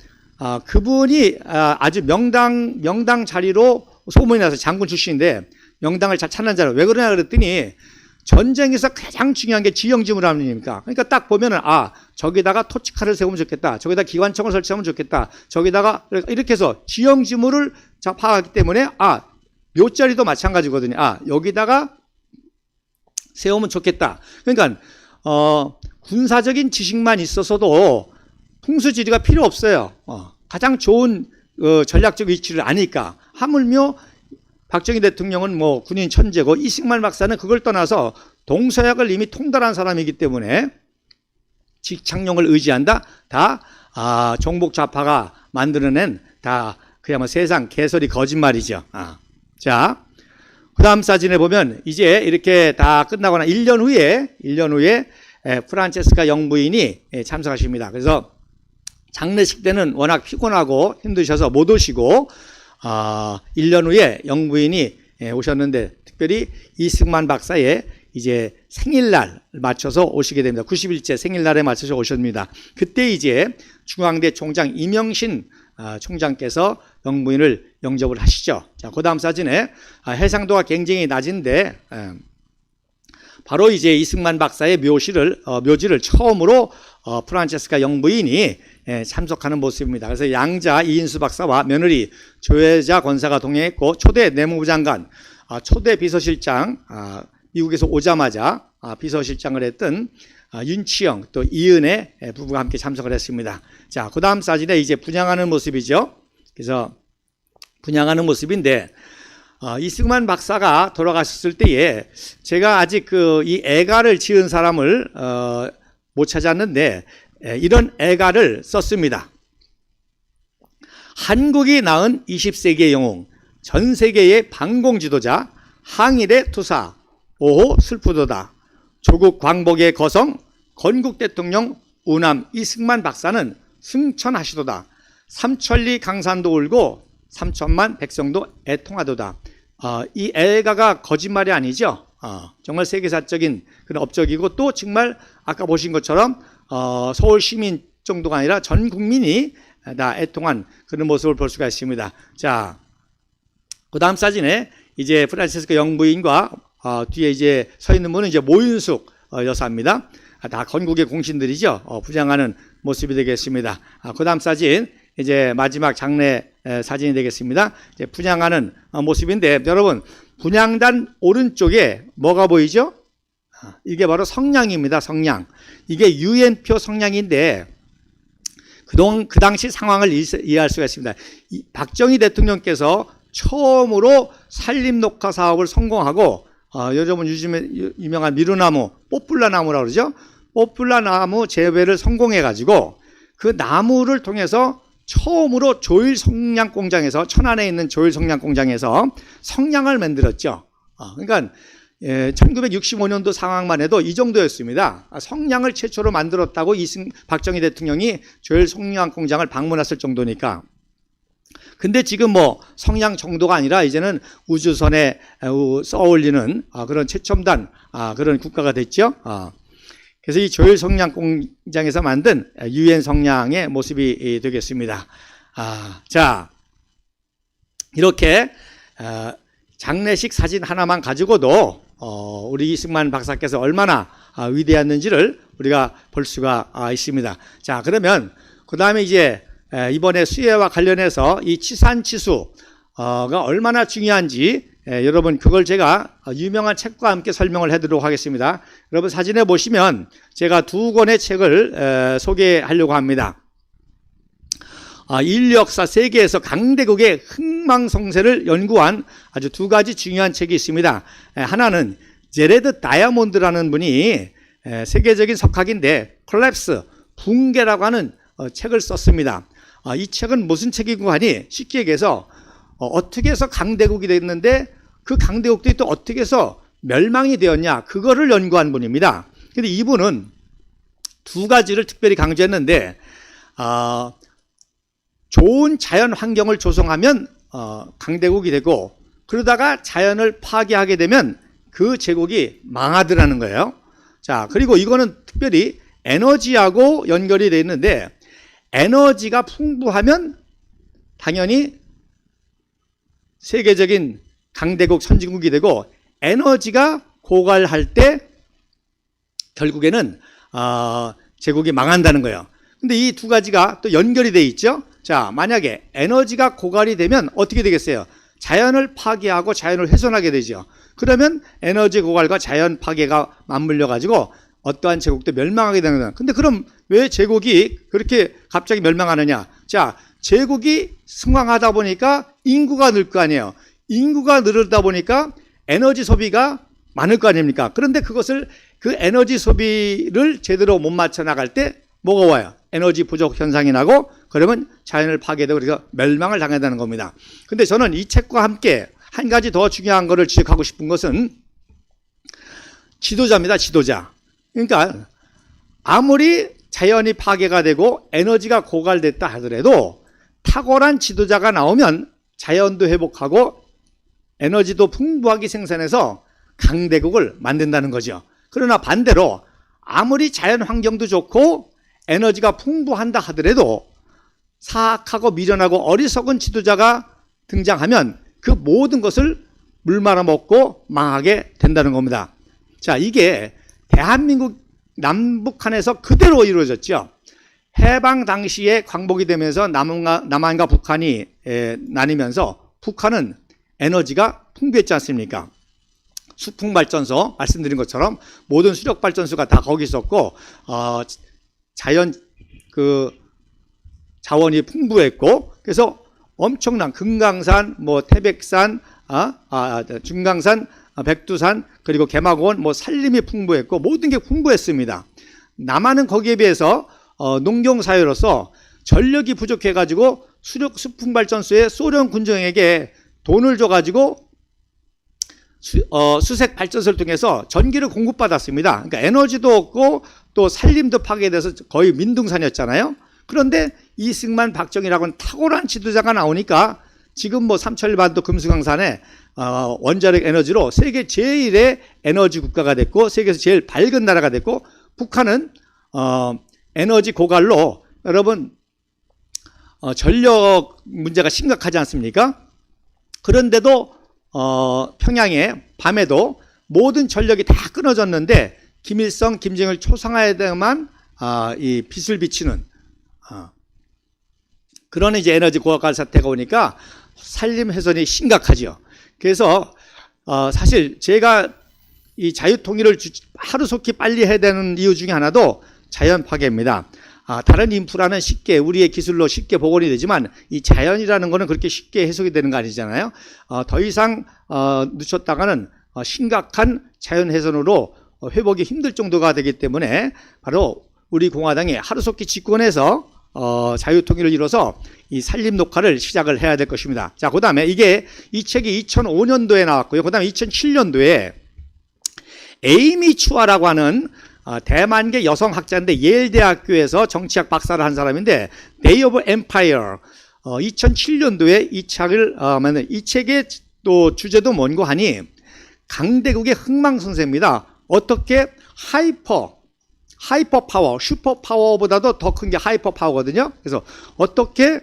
그분이 아주 명당 자리로 소문이 나서 장군 출신인데 명당을 잘 찾는 자로 왜 그러냐 그랬더니 전쟁에서 가장 중요한 게 지형지물 아닙니까? 그러니까 딱 보면은 저기다가 토치카를 세우면 좋겠다. 저기다 기관총을 설치하면 좋겠다. 저기다가 이렇게 해서 지형지물을 파악하기 때문에 묘자리도 마찬가지거든요. 여기다가 세우면 좋겠다. 그러니까 군사적인 지식만 있어서도 풍수지리가 필요 없어요. 가장 좋은 전략적 위치를 아니까. 하물며 박정희 대통령은 뭐 군인 천재고 이승만 박사는 그걸 떠나서 동서약을 이미 통달한 사람이기 때문에 직창용을 의지한다. 다 정복 좌파가 만들어낸 다 그야말로 세상 개소리 거짓말이죠. 자, 그 다음 사진에 보면 이제 이렇게 다 끝나거나 1년 후에 프란체스카 영부인이 참석하십니다. 그래서 장례식 때는 워낙 피곤하고 힘드셔서 못 오시고 1년 후에 영부인이 오셨는데 특별히 이승만 박사의 이제 생일날 맞춰서 오시게 됩니다. 90일째 생일날에 맞춰서 오십니다. 그때 이제 중앙대 총장 이명신 총장께서 영부인을 영접을 하시죠. 자, 그 다음 사진에 해상도가 굉장히 낮은데 바로 이제 이승만 박사의 묘지를 처음으로 프란체스카 영부인이 참석하는 모습입니다. 그래서 양자 이인수 박사와 며느리 조혜자 권사가 동행했고 초대 내무부 장관, 초대 비서실장, 미국에서 오자마자 비서실장을 했던 윤치영 또 이은혜 부부가 함께 참석을 했습니다. 자, 그 다음 사진에 이제 분향하는 모습이죠. 그래서 분향하는 모습인데 이승만 박사가 돌아가셨을 때에 제가 아직 이 애가를 지은 사람을 못 찾았는데 이런 애가를 썼습니다. 한국이 낳은 20세기의 영웅, 전 세계의 반공 지도자, 항일의 투사, 오호 슬프도다. 조국 광복의 거성, 건국 대통령 우남 이승만 박사는 승천하시도다. 삼천리 강산도 울고 삼천만 백성도 애통하도다. 이 애가가 거짓말이 아니죠. 정말 세계사적인 그런 업적이고 또 정말 아까 보신 것처럼 서울 시민 정도가 아니라 전 국민이 다 애통한 그런 모습을 볼 수가 있습니다. 자, 그 다음 사진에 이제 프란체스카 영부인과 뒤에 이제 서 있는 분은 이제 모윤숙 여사입니다. 다 건국의 공신들이죠. 부장하는 모습이 되겠습니다. 그 다음 사진 이제 마지막 장례 사진이 되겠습니다. 이제 분향하는 모습인데 여러분 분향단 오른쪽에 뭐가 보이죠? 이게 바로 성냥입니다. 성냥. 이게 유엔표 성냥인데 그동안 그 당시 상황을 이해할 수가 있습니다. 박정희 대통령께서 처음으로 산림 녹화 사업을 성공하고 여러분 요즘에 유명한 미루나무, 뽀플라 나무라고 그러죠. 뽀플라 나무 재배를 성공해 가지고 그 나무를 통해서 처음으로 조일 성냥 공장에서 천안에 있는 조일 성냥 공장에서 성냥을 만들었죠. 그러니까 1965년도 상황만 해도 이 정도였습니다. 성냥을 최초로 만들었다고 박정희 대통령이 조일 성냥 공장을 방문했을 정도니까. 근데 지금 뭐 성냥 정도가 아니라 이제는 우주선에 쏘아올리는 그런 최첨단 그런 국가가 됐죠. 그래서 이 조일 성냥 공장에서 만든 유엔 성냥의 모습이 되겠습니다. 자, 이렇게 장례식 사진 하나만 가지고도 우리 이승만 박사께서 얼마나 위대했는지를 우리가 볼 수가 있습니다. 자, 그러면 그 다음에 이제 이번에 수혜와 관련해서 이 치산치수가 얼마나 중요한지 여러분 그걸 제가 유명한 책과 함께 설명을 해드리도록 하겠습니다. 여러분 사진에 보시면 제가 두 권의 책을 소개하려고 합니다. 인류 역사 세계에서 강대국의 흥망성쇠를 연구한 아주 두 가지 중요한 책이 있습니다. 하나는 제레드 다이아몬드라는 분이 세계적인 석학인데 콜랩스, 붕괴라고 하는 책을 썼습니다. 이 책은 무슨 책이고 하니 쉽게 얘기해서 어떻게 해서 강대국이 됐는데 그 강대국들이 또 어떻게 해서 멸망이 되었냐 그거를 연구한 분입니다. 근데 이분은 두 가지를 특별히 강조했는데 좋은 자연 환경을 조성하면 강대국이 되고 그러다가 자연을 파괴하게 되면 그 제국이 망하더라는 거예요. 자, 그리고 이거는 특별히 에너지하고 연결이 되어 있는데 에너지가 풍부하면 당연히 세계적인 강대국 선진국이 되고 에너지가 고갈할 때 결국에는 제국이 망한다는 거예요. 근데 이 두 가지가 또 연결이 되어 있죠. 자, 만약에 에너지가 고갈이 되면 어떻게 되겠어요? 자연을 파괴하고 자연을 훼손하게 되죠. 그러면 에너지 고갈과 자연 파괴가 맞물려 가지고 어떠한 제국도 멸망하게 되는 거예요. 근데 그럼 왜 제국이 그렇게 갑자기 멸망하느냐? 자, 제국이 승왕하다 보니까 인구가 늘 거 아니에요. 인구가 늘다 보니까 에너지 소비가 많을 거 아닙니까? 그런데 그것을 그 에너지 소비를 제대로 못 맞춰 나갈 때 뭐가 와요? 에너지 부족 현상이 나고 그러면 자연을 파괴되고 그래서 멸망을 당한다는 겁니다. 근데 저는 이 책과 함께 한 가지 더 중요한 것을 지적하고 싶은 것은 지도자입니다. 지도자. 그러니까 아무리 자연이 파괴가 되고 에너지가 고갈됐다 하더라도 탁월한 지도자가 나오면 자연도 회복하고 에너지도 풍부하게 생산해서 강대국을 만든다는 거죠. 그러나 반대로 아무리 자연 환경도 좋고 에너지가 풍부한다 하더라도 사악하고 미련하고 어리석은 지도자가 등장하면 그 모든 것을 물 말아먹고 망하게 된다는 겁니다. 자, 이게 대한민국 남북한에서 그대로 이루어졌죠. 해방 당시에 광복이 되면서 남한과 북한이 나뉘면서 북한은 에너지가 풍부했지 않습니까? 수풍발전소 말씀드린 것처럼 모든 수력발전소가 다 거기 있었고 자연 그 자원이 풍부했고 그래서 엄청난 금강산, 뭐 태백산, 중강산, 백두산 그리고 개마고원 뭐 산림이 풍부했고 모든 게 풍부했습니다. 남한은 거기에 비해서 농경사회로서 전력이 부족해가지고 수풍발전소에 소련 군정에게 돈을 줘가지고 수색 발전소를 통해서 전기를 공급받았습니다. 그러니까 에너지도 없고 또 산림도 파괴돼서 거의 민둥산이었잖아요. 그런데 이승만, 박정희라고는 탁월한 지도자가 나오니까 지금 뭐 삼천리반도 금수강산에 원자력 에너지로 세계 제1의 에너지 국가가 됐고 세계에서 제일 밝은 나라가 됐고 북한은 에너지 고갈로 여러분 전력 문제가 심각하지 않습니까? 그런데도 평양에 밤에도 모든 전력이 다 끊어졌는데 김일성, 김정일 초상화에만 이 빛을 비치는 그런 이제 에너지 고갈 사태가 오니까 산림 훼손이 심각하죠. 그래서 사실 제가 이 자유통일을 하루속히 빨리 해야 되는 이유 중에 하나도 자연 파괴입니다. 다른 인프라는 쉽게 우리의 기술로 쉽게 복원이 되지만 이 자연이라는 거는 그렇게 쉽게 해석이 되는 거 아니잖아요. 더 이상 늦췄다가는 심각한 자연 훼손으로 회복이 힘들 정도가 되기 때문에 바로 우리 공화당이 하루속히 집권해서 자유통일을 이뤄서 이 산림 녹화를 시작을 해야 될 것입니다. 자, 그 다음에 이 책이 2005년도에 나왔고요. 그 다음에 2007년도에 에이미 추아라고 하는 대만계 여성학자인데 예일대학교에서 정치학 박사를 한 사람인데 Day of Empire 2007년도에 이 책을 이 책의 또 주제도 뭔고 하니 강대국의 흥망성쇠입니다. 어떻게 하이퍼 파워, 슈퍼 파워보다도 더 큰 게 하이퍼 파워거든요. 그래서 어떻게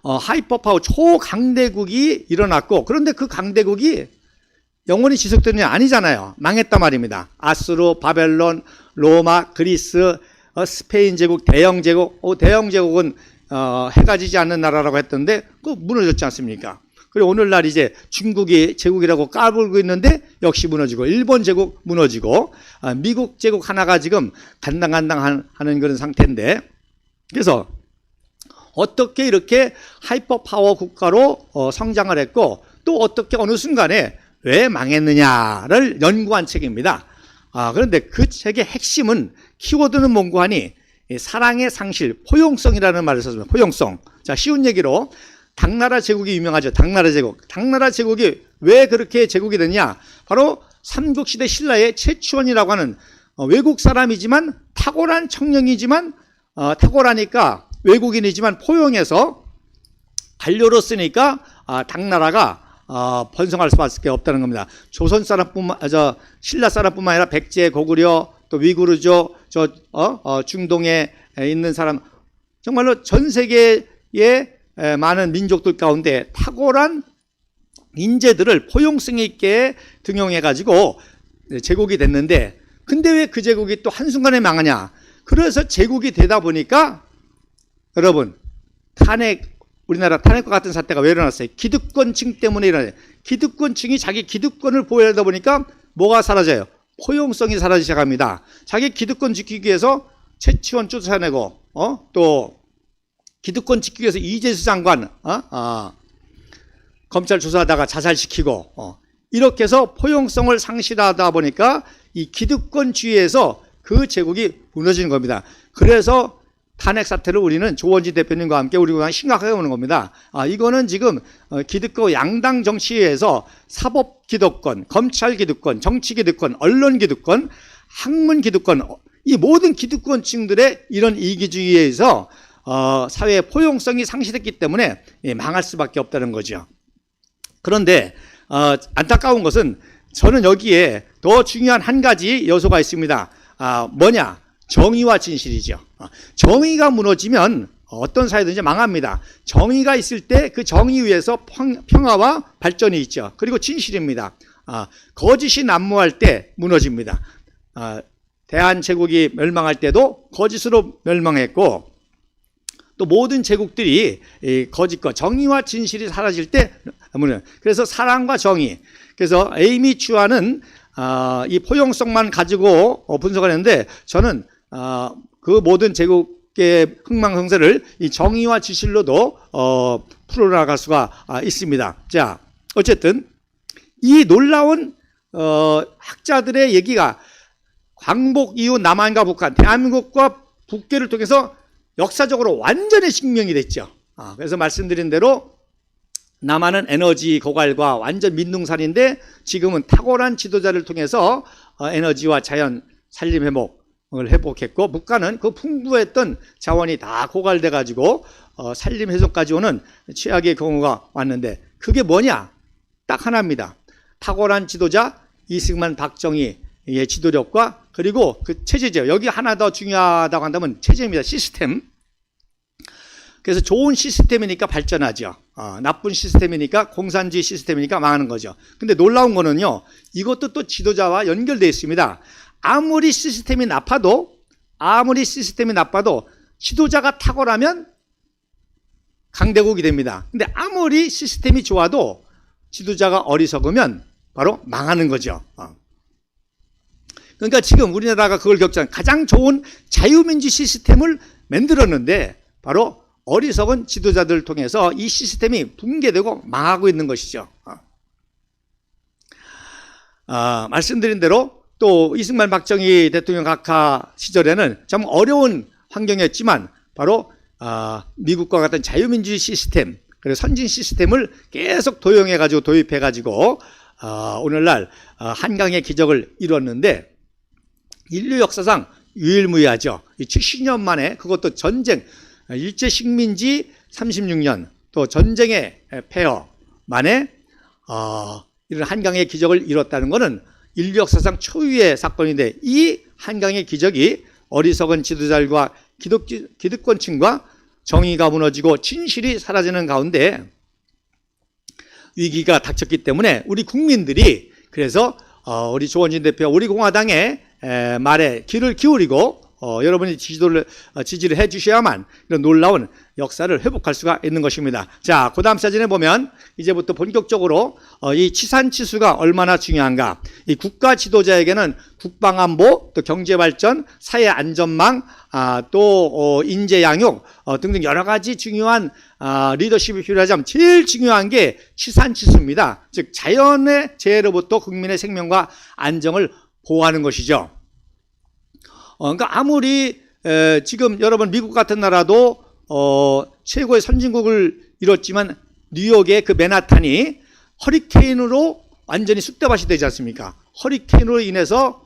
하이퍼 파워 초강대국이 일어났고 그런데 그 강대국이 영원히 지속되는 게 아니잖아요. 망했단 말입니다. 아수르, 바벨론, 로마, 그리스, 스페인 제국, 대영 제국. 대영 제국은 해가 지지 않는 나라라고 했던데 그 무너졌지 않습니까? 그리고 오늘날 이제 중국이 제국이라고 까불고 있는데 역시 무너지고, 일본 제국 무너지고, 미국 제국 하나가 지금 간당간당 하는 그런 상태인데, 그래서 어떻게 이렇게 하이퍼 파워 국가로 성장을 했고, 또 어떻게 어느 순간에 왜 망했느냐를 연구한 책입니다. 그런데 그 책의 핵심은, 키워드는 뭔고 하니 사랑의 상실, 포용성이라는 말을 썼습니다. 포용성. 자, 쉬운 얘기로 당나라 제국이 유명하죠. 당나라 제국. 당나라 제국이 왜 그렇게 제국이 됐냐? 바로 삼국시대 신라의 최추원이라고 하는 외국 사람이지만 탁월한 청년이지만 탁월하니까 외국인이지만 포용해서 관료로 쓰니까 당나라가 번성할 수밖에 없다는 겁니다. 조선 사람뿐만, 신라 사람뿐만 아니라 백제, 고구려, 또 위구르족, 중동에 있는 사람, 정말로 전 세계의 많은 민족들 가운데 탁월한 인재들을 포용성 있게 등용해가지고 제국이 됐는데, 근데 왜 그 제국이 또 한순간에 망하냐? 그래서 제국이 되다 보니까 여러분, 우리나라 탄핵과 같은 사태가 왜 일어났어요? 기득권층 때문에 일어나요. 기득권층이 자기 기득권을 보호하다 보니까 뭐가 사라져요? 포용성이 사라지기 시작합니다. 자기 기득권 지키기 위해서 최치원 쫓아내고, 또 기득권 지키기 위해서 이재수 장관 검찰 조사하다가 자살시키고, 이렇게 해서 포용성을 상실하다 보니까 이 기득권주의에서 그 제국이 무너지는 겁니다. 그래서 탄핵 사태를 우리는 조원지 대표님과 함께 우리 그냥 심각하게 보는 겁니다. 이거는 지금 기득권 양당 정치에서 사법 기득권, 검찰 기득권, 정치 기득권, 언론 기득권, 학문 기득권, 이 모든 기득권층들의 이런 이기주의에 의해서 사회의 포용성이 상실했기 때문에 망할 수밖에 없다는 거죠. 그런데 안타까운 것은 저는 여기에 더 중요한 한 가지 요소가 있습니다. 뭐냐? 정의와 진실이죠. 정의가 무너지면 어떤 사회든지 망합니다. 정의가 있을 때 그 정의 위에서 평화와 발전이 있죠. 그리고 진실입니다. 거짓이 난무할 때 무너집니다. 대한제국이 멸망할 때도 거짓으로 멸망했고, 또 모든 제국들이 거짓과 정의와 진실이 사라질 때 그래서 사랑과 정의. 그래서 에이미 츄아는 이 포용성만 가지고 분석을 했는데, 저는 그 모든 제국의 흥망성쇠를 이 정의와 진실로도 풀어나갈 수가 있습니다. 자, 어쨌든 이 놀라운 학자들의 얘기가 광복 이후 남한과 북한, 대한민국과 북계를 통해서 역사적으로 완전히 증명이 됐죠. 그래서 말씀드린 대로 남한은 에너지 고갈과 완전 민둥산인데, 지금은 탁월한 지도자를 통해서 에너지와 자연 산림 회복을 회복했고, 북한은 그 풍부했던 자원이 다 고갈돼 가지고 산림 훼손까지 오는 최악의 경우가 왔는데, 그게 뭐냐? 딱 하나입니다. 탁월한 지도자 이승만, 박정희의 지도력과, 그리고 그 체제죠. 여기 하나 더 중요하다고 한다면 체제입니다. 시스템. 그래서 좋은 시스템이니까 발전하죠. 나쁜 시스템이니까, 공산주의 시스템이니까 망하는 거죠. 근데 놀라운 거는요, 이것도 또 지도자와 연결되어 있습니다. 아무리 시스템이 나빠도 지도자가 탁월하면 강대국이 됩니다. 근데 아무리 시스템이 좋아도 지도자가 어리석으면 바로 망하는 거죠. 그러니까 지금 우리나라가 그걸 겪잖아요. 가장 좋은 자유민주 시스템을 만들었는데, 바로 어리석은 지도자들을 통해서 이 시스템이 붕괴되고 망하고 있는 것이죠. 말씀드린 대로 또 이승만, 박정희 대통령 각하 시절에는 참 어려운 환경이었지만, 바로 미국과 같은 자유민주주의 시스템, 그리고 선진 시스템을 계속 도입해가지고 오늘날 한강의 기적을 이뤘는데, 인류 역사상 유일무이하죠. 70년 만에, 그것도 전쟁, 일제 식민지 36년, 또 전쟁의 폐허 만에 이런 한강의 기적을 이뤘다는 것은 인류 역사상 초유의 사건인데, 이 한강의 기적이 어리석은 지도자들과 기득권층과 정의가 무너지고 진실이 사라지는 가운데 위기가 닥쳤기 때문에 우리 국민들이, 그래서 우리 조원진 대표, 우리 공화당의 말에 귀를 기울이고 여러분이 지지를 해주셔야만 이런 놀라운 역사를 회복할 수가 있는 것입니다. 자, 그 다음 사진에 보면 이제부터 본격적으로 이 치산치수가 얼마나 중요한가. 이 국가 지도자에게는 국방안보, 또 경제발전, 사회안전망, 또 인재양육 등등 여러 가지 중요한 리더십이 필요하지만 제일 중요한 게 치산치수입니다. 즉 자연의 재해로부터 국민의 생명과 안정을 보호하는 것이죠. 그러니까 아무리 지금 여러분 미국 같은 나라도 최고의 선진국을 이뤘지만 뉴욕의 그 맨하탄이 허리케인으로 완전히 쑥대밭이 되지 않습니까? 허리케인으로 인해서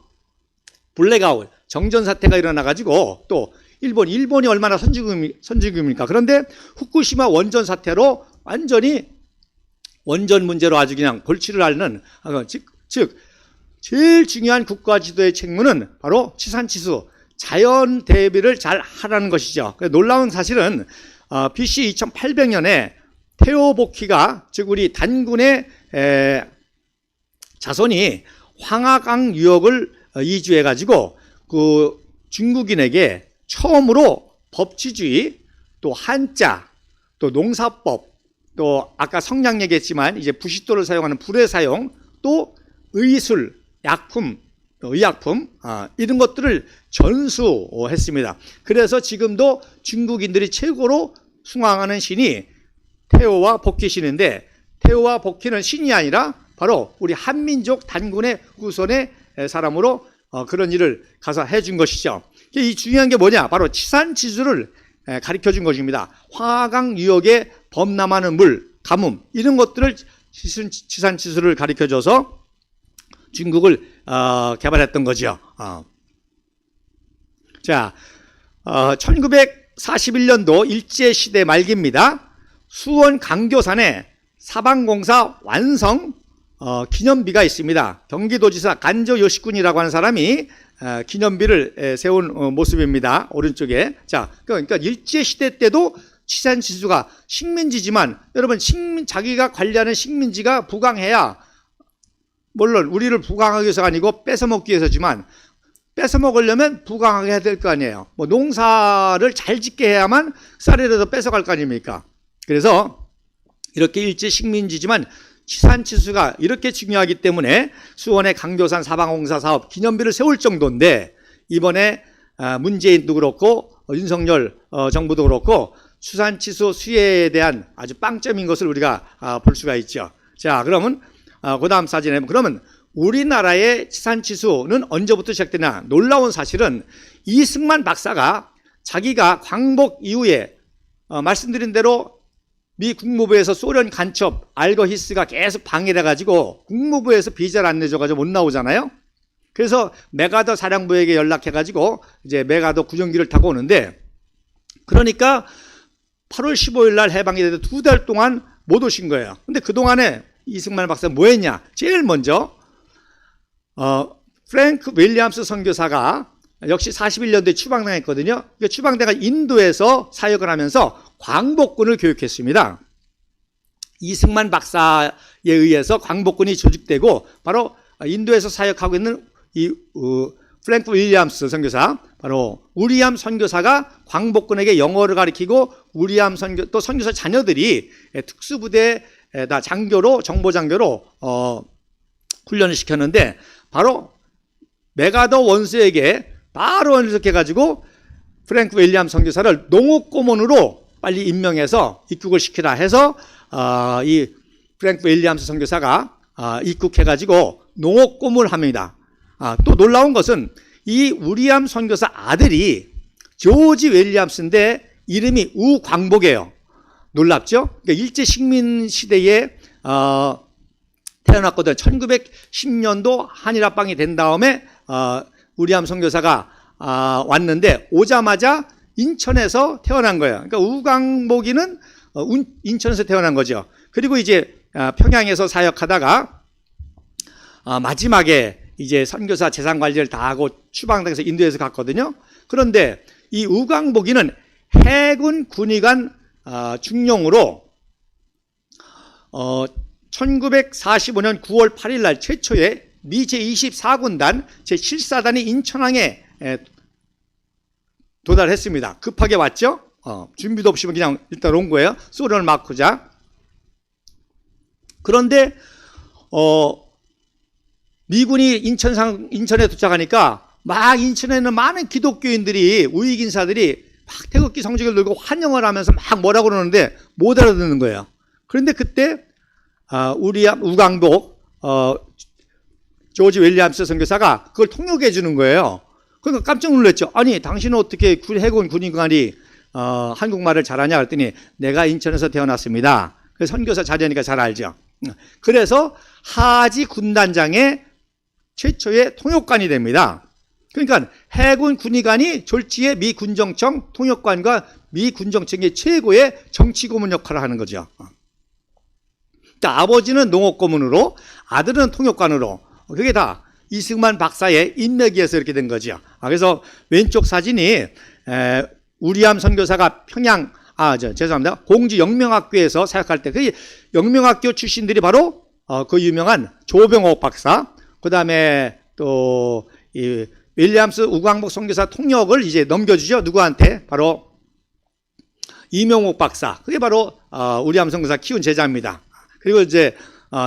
블랙아웃, 정전사태가 일어나가지고 또 일본이 얼마나 선진국입니까? 그런데 후쿠시마 원전 사태로 완전히 원전 문제로 아주 그냥 골치를 앓는, 즉 제일 중요한 국가 지도의 책무는 바로 치산치수, 자연 대비를 잘 하라는 것이죠. 놀라운 사실은 BC 2800년에 테오보키가, 즉 우리 단군의 자손이 황하강 유역을 이주해가지고 그 중국인에게 처음으로 법치주의, 또 한자, 또 농사법, 또 아까 성냥 얘기했지만 이제 부싯돌을 사용하는 불의 사용, 또 의술, 약품, 의약품 이런 것들을 전수했습니다. 그래서 지금도 중국인들이 최고로 숭앙하는 신이 태오와 복희 신인데, 태오와 복희는 신이 아니라 바로 우리 한민족 단군의 후손의 사람으로 그런 일을 가서 해준 것이죠. 이 중요한 게 뭐냐? 바로 치산치수를 가르쳐 준 것입니다. 화강 유역에 범람하는 물, 가뭄 이런 것들을 치산치수를 가르쳐 줘서 중국을 개발했던 거죠. 자, 1941년도 일제시대 말기입니다. 수원 강교산에 사방공사 완성 기념비가 있습니다. 경기도지사 간조 요시꾼이라고 하는 사람이 기념비를 세운 모습입니다. 오른쪽에. 자, 그러니까 일제시대 때도 치산치수가 식민지지만, 여러분 자기가 관리하는 식민지가 부강해야, 물론 우리를 부강하기 위해서가 아니고 뺏어먹기 위해서지만, 뺏어먹으려면 부강하게 해야 될 거 아니에요. 뭐 농사를 잘 짓게 해야만 쌀이라도 뺏어갈 거 아닙니까? 그래서 이렇게 일제 식민지지만 치산치수가 이렇게 중요하기 때문에 수원의 강교산 사방공사 사업 기념비를 세울 정도인데, 이번에 문재인도 그렇고 윤석열 정부도 그렇고 치산치수 수혜에 대한 아주 빵점인 것을 우리가 볼 수가 있죠. 자, 그러면 그 다음 사진에, 그러면 우리나라의 치산치수는 언제부터 시작되냐? 놀라운 사실은 이승만 박사가 자기가 광복 이후에 말씀드린 대로 미 국무부에서 소련 간첩 알거히스가 계속 방해를 해가지고 국무부에서 비자를 안 내줘가지고 못 나오잖아요. 그래서 메가더 사령부에게 연락해가지고 이제 메가더 구정기를 타고 오는데, 그러니까 8월 15일 날 해방이 돼도 2달 동안 못 오신 거예요. 근데 그동안에 이승만 박사는 뭐 했냐? 제일 먼저 프랭크 윌리엄스 선교사가 역시 41년도에 추방당했거든요. 추방대가 인도에서 사역을 하면서 광복군을 교육했습니다. 이승만 박사에 의해서 광복군이 조직되고, 바로 인도에서 사역하고 있는 이 프랭크 윌리엄스 선교사, 바로 우리암 선교사가 광복군에게 영어를 가르치고, 우리암 또 선교사 자녀들이 특수부대에다 장교로, 정보장교로 훈련을 시켰는데, 바로 메가더 원수에게 바로 연락해가지고 프랭크 윌리엄 선교사를 농업고문으로 빨리 임명해서 입국을 시키라 해서 이 프랭크 윌리엄스 선교사가 입국해가지고 농업고문을 합니다. 또 놀라운 것은 이 우리암 선교사 아들이 조지 윌리엄스인데 이름이 우광복이에요. 놀랍죠? 그러니까 일제 식민 시대에 태어났거든. 1910년도 한일합방이 된 다음에 우리암 선교사가 왔는데, 오자마자 인천에서 태어난 거예요. 그러니까 우광복이는 인천에서 태어난 거죠. 그리고 이제 평양에서 사역하다가 마지막에 이제 선교사 재산 관리를 다 하고 추방당해서 인도에서 갔거든요. 그런데 이 우광복이는 해군 군의관 중령으로 1945년 9월 8일 날 최초의 미 제24군단 제7사단이 인천항에 도달했습니다. 급하게 왔죠? 준비도 없이 그냥 일단 온 거예요. 소련을 막고자. 그런데 미군이 인천에 도착하니까 막 인천에 있는 많은 기독교인들이 우익 인사들이 막 태극기 성적을 들고 환영을 하면서 막 뭐라고 그러는데 못 알아듣는 거예요. 그런데 그때 우강복 조지 윌리엄스 선교사가 그걸 통역해 주는 거예요. 그러니까 깜짝 놀랐죠. 아니 당신은 어떻게 해군 군인관이 한국말을 잘하냐 그랬더니 내가 인천에서 태어났습니다. 그래서 선교사 자리하니까 잘 알죠. 그래서 하지 군단장의 최초의 통역관이 됩니다. 그러니까 해군 군의관이 졸지에 미 군정청 통역관과 미 군정청의 최고의 정치 고문 역할을 하는 거죠. 아버지는 농업 고문으로 아들은 통역관으로 그게 다 이승만 박사의 인맥이어서 이렇게 된 거죠. 그래서 왼쪽 사진이 우리암 선교사가 평양 죄송합니다. 공주 영명학교에서 사역할 때 그 영명학교 출신들이 바로 그 유명한 조병옥 박사, 그 다음에 또 이 윌리엄스 우광복 선교사 통역을 이제 넘겨주죠. 누구한테? 바로 이명옥 박사. 그게 바로 우리암 선교사 키운 제자입니다. 그리고 이제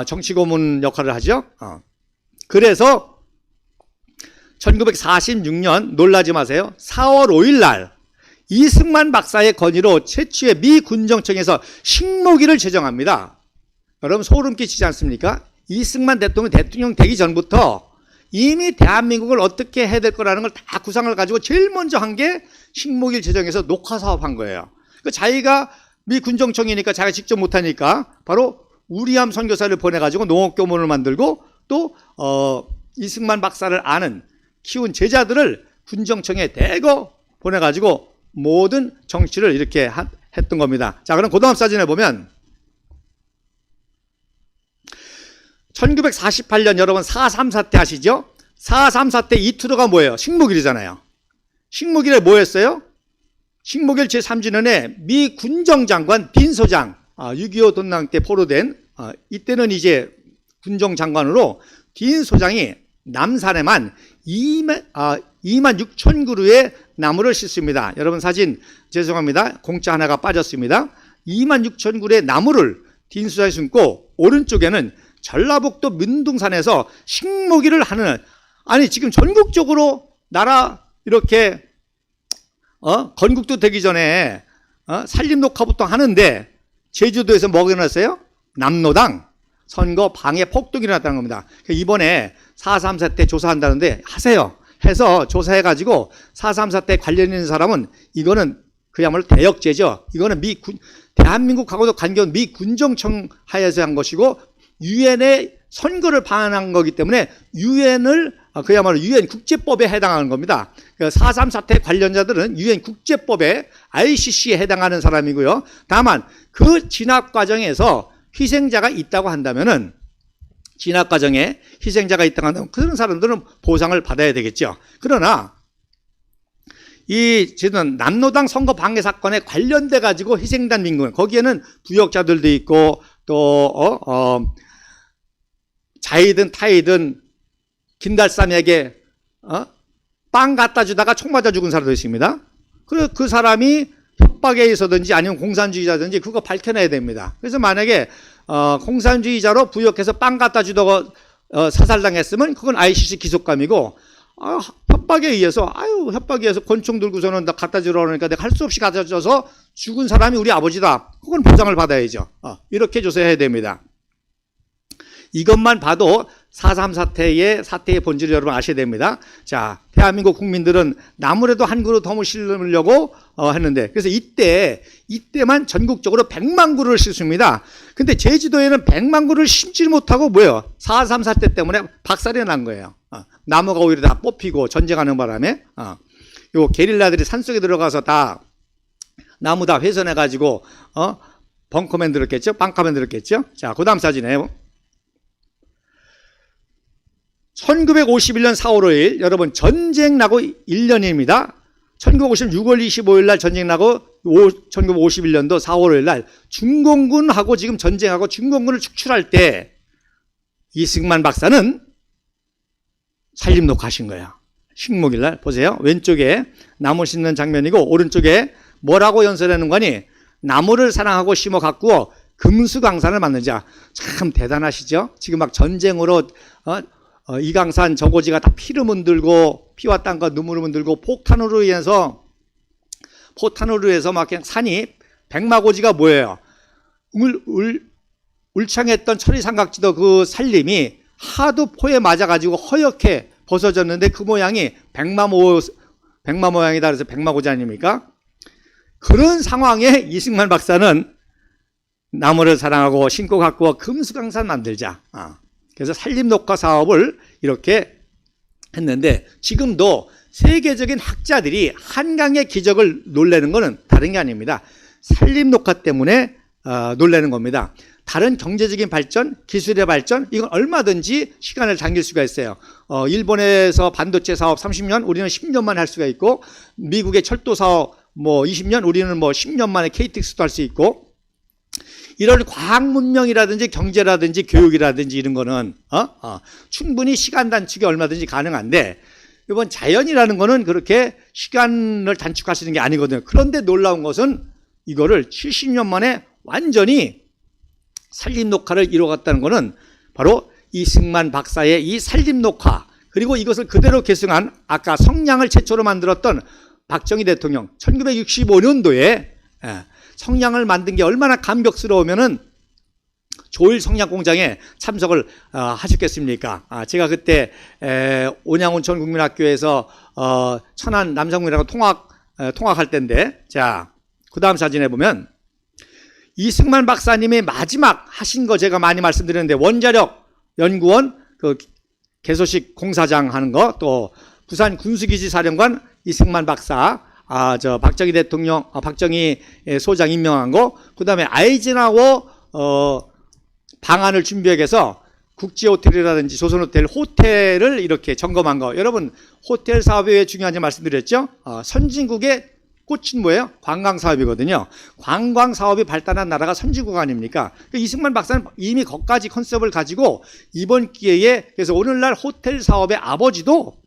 정치 고문 역할을 하죠. 그래서 1946년 놀라지 마세요. 4월 5일 날 이승만 박사의 건의로 최초의 미 군정청에서 식목일을 제정합니다. 여러분 소름 끼치지 않습니까? 이승만 대통령 되기 전부터 이미 대한민국을 어떻게 해야 될 거라는 걸 다 구상을 가지고 제일 먼저 한 게 식목일 제정에서 녹화 사업한 거예요. 그 자기가 미 군정청이니까 자기가 직접 못하니까 바로 우리암 선교사를 보내가지고 농업교문을 만들고 또 이승만 박사를 아는 키운 제자들을 군정청에 대거 보내가지고 모든 정치를 이렇게 했던 겁니다. 자, 그럼 그 다음 사진에 보면 1948년 여러분 4.3 사태 아시죠? 4.3 사태 이투로가 뭐예요? 식목일이잖아요. 식목일에 뭐 했어요? 식목일 제3주년에 미 군정장관 딘 소장 6.25 돈낭 때 포로된 이때는 이제 군정장관으로 딘 소장이 남산에만 2만 6천 그루의 나무를 싣습니다. 여러분 사진 죄송합니다. 공짜 하나가 빠졌습니다. 2만 6천 그루의 나무를 딘 소장이 심고 오른쪽에는 전라북도 민둥산에서 식목일을 하는 아니 지금 전국적으로 나라 이렇게 건국도 되기 전에 산림녹화부터 하는데 제주도에서 뭐가 일어났어요? 남로당 선거 방해 폭동이 일어났다는 겁니다. 이번에 4.3 사태 조사한다는데 하세요. 해서 조사해가지고 4.3 사태 관련 있는 사람은 이거는 그야말로 대역죄죠. 이거는 대한민국하고도 관계없는 미 군정청 하에서 한 것이고 유엔의 선거를 반환한 거기 때문에 유엔을 그야말로 유엔 국제법에 해당하는 겁니다. 4.3 사태 관련자들은 유엔 국제법에 ICC에 해당하는 사람이고요. 다만 그 진압 과정에서 희생자가 있다고 한다면은 진압 과정에 희생자가 있다고 한다면 그런 사람들은 보상을 받아야 되겠죠. 그러나 이 지금 남로당 선거 방해 사건에 관련돼 가지고 희생된 민군 거기에는 부역자들도 있고 또 자이든 타이든 김달삼에게 빵 갖다 주다가 총 맞아 죽은 사람도 있습니다. 그 사람이 협박에 있어든지 아니면 공산주의자든지 그거 밝혀내야 됩니다. 그래서 만약에 공산주의자로 부역해서 빵 갖다 주다가 사살당했으면 그건 ICC 기속감이고 협박에 의해서 권총 들고서는 나 갖다 주라 그러니까 내가 할 수 없이 갖다 줘서 죽은 사람이 우리 아버지다. 그건 보상을 받아야죠. 이렇게 조사해야 됩니다. 이것만 봐도 4.3 사태의 본질을 여러분 아셔야 됩니다. 자, 대한민국 국민들은 나무라도 한 그루 더 심으려고 했는데 그래서 이때만 전국적으로 100만 그루를 심습니다. 근데 제주도에는 100만 그루를 심지 못하고 뭐예요? 4.3 사태 때문에 박살이 난 거예요. 나무가 오히려 다 뽑히고 전쟁하는 바람에 요 게릴라들이 산속에 들어가서 다 나무 다 훼손해 가지고 벙커맨 들었겠죠? 빵카맨 들었겠죠? 자, 그 다음 사진에 1951년 4월 5일 여러분 전쟁 나고 1년입니다. 1950년 6월 25일 날 전쟁 나고 1951년도 4월 5일 날 중공군하고 지금 전쟁하고 중공군을 축출할 때 이승만 박사는 산림녹화하신 거예요. 식목일날 보세요. 왼쪽에 나무 심는 장면이고 오른쪽에 뭐라고 연설하는 거니? 나무를 사랑하고 심어 가꾸어 금수강산을 만든 자. 참 대단하시죠? 지금 막 전쟁으로 이강산 저고지가 다 피를 문들고 피와 땀과 눈물을 문들고 폭탄으로 인해서 막 그냥 산이 백마고지가 뭐예요? 울창했던 천리삼각지도 그 산림이 하도 포에 맞아가지고 허옇게 벗어졌는데 그 모양이 백마 모양이다 그래서 백마고지 아닙니까? 그런 상황에 이승만 박사는 나무를 사랑하고 신고 가꾸어 금수강산 만들자. 그래서 산림녹화 사업을 이렇게 했는데 지금도 세계적인 학자들이 한강의 기적을 놀라는 것은 다른 게 아닙니다. 산림녹화 때문에 놀라는 겁니다. 다른 경제적인 발전, 기술의 발전, 이건 얼마든지 시간을 당길 수가 있어요. 일본에서 반도체 사업 30년, 우리는 10년만 할 수가 있고, 미국의 철도 사업 20년, 우리는 10년 만에 KTX도 할 수 있고, 이런 과학 문명이라든지 경제라든지 교육이라든지 이런 거는 충분히 시간 단축이 얼마든지 가능한데, 이번 자연이라는 거는 그렇게 시간을 단축할 수 있는 게 아니거든요. 그런데 놀라운 것은 이거를 70년 만에 완전히 산림녹화를 이루어갔다는 것은 바로 이승만 박사의 이 산림녹화, 그리고 이것을 그대로 계승한 아까 성냥을 최초로 만들었던 박정희 대통령 1965년도에 성냥을 만든 게 얼마나 감격스러우면은 조일 성냥 공장에 참석을 하셨겠습니까? 제가 그때 온양온천 국민학교에서 천안 남성민하고 통학할 때인데, 자, 그 다음 사진에 보면 이승만 박사님이 마지막 하신 거 제가 많이 말씀드렸는데, 원자력 연구원 그 개소식 공사장 하는 거, 또 부산 군수기지 사령관 이승만 박사, 박정희 대통령, 박정희 소장 임명한 거, 그 다음에 아이젠하워 방안을 준비해서 국제호텔이라든지 조선호텔 호텔을 이렇게 점검한 거. 여러분, 호텔 사업이 왜 중요한지 말씀드렸죠? 선진국의 꽃은 뭐예요? 관광사업이거든요. 관광사업이 발달한 나라가 선진국 아닙니까? 이승만 박사는 이미 거기까지 컨셉을 가지고 이번 기회에, 그래서 오늘날 호텔 사업의 아버지도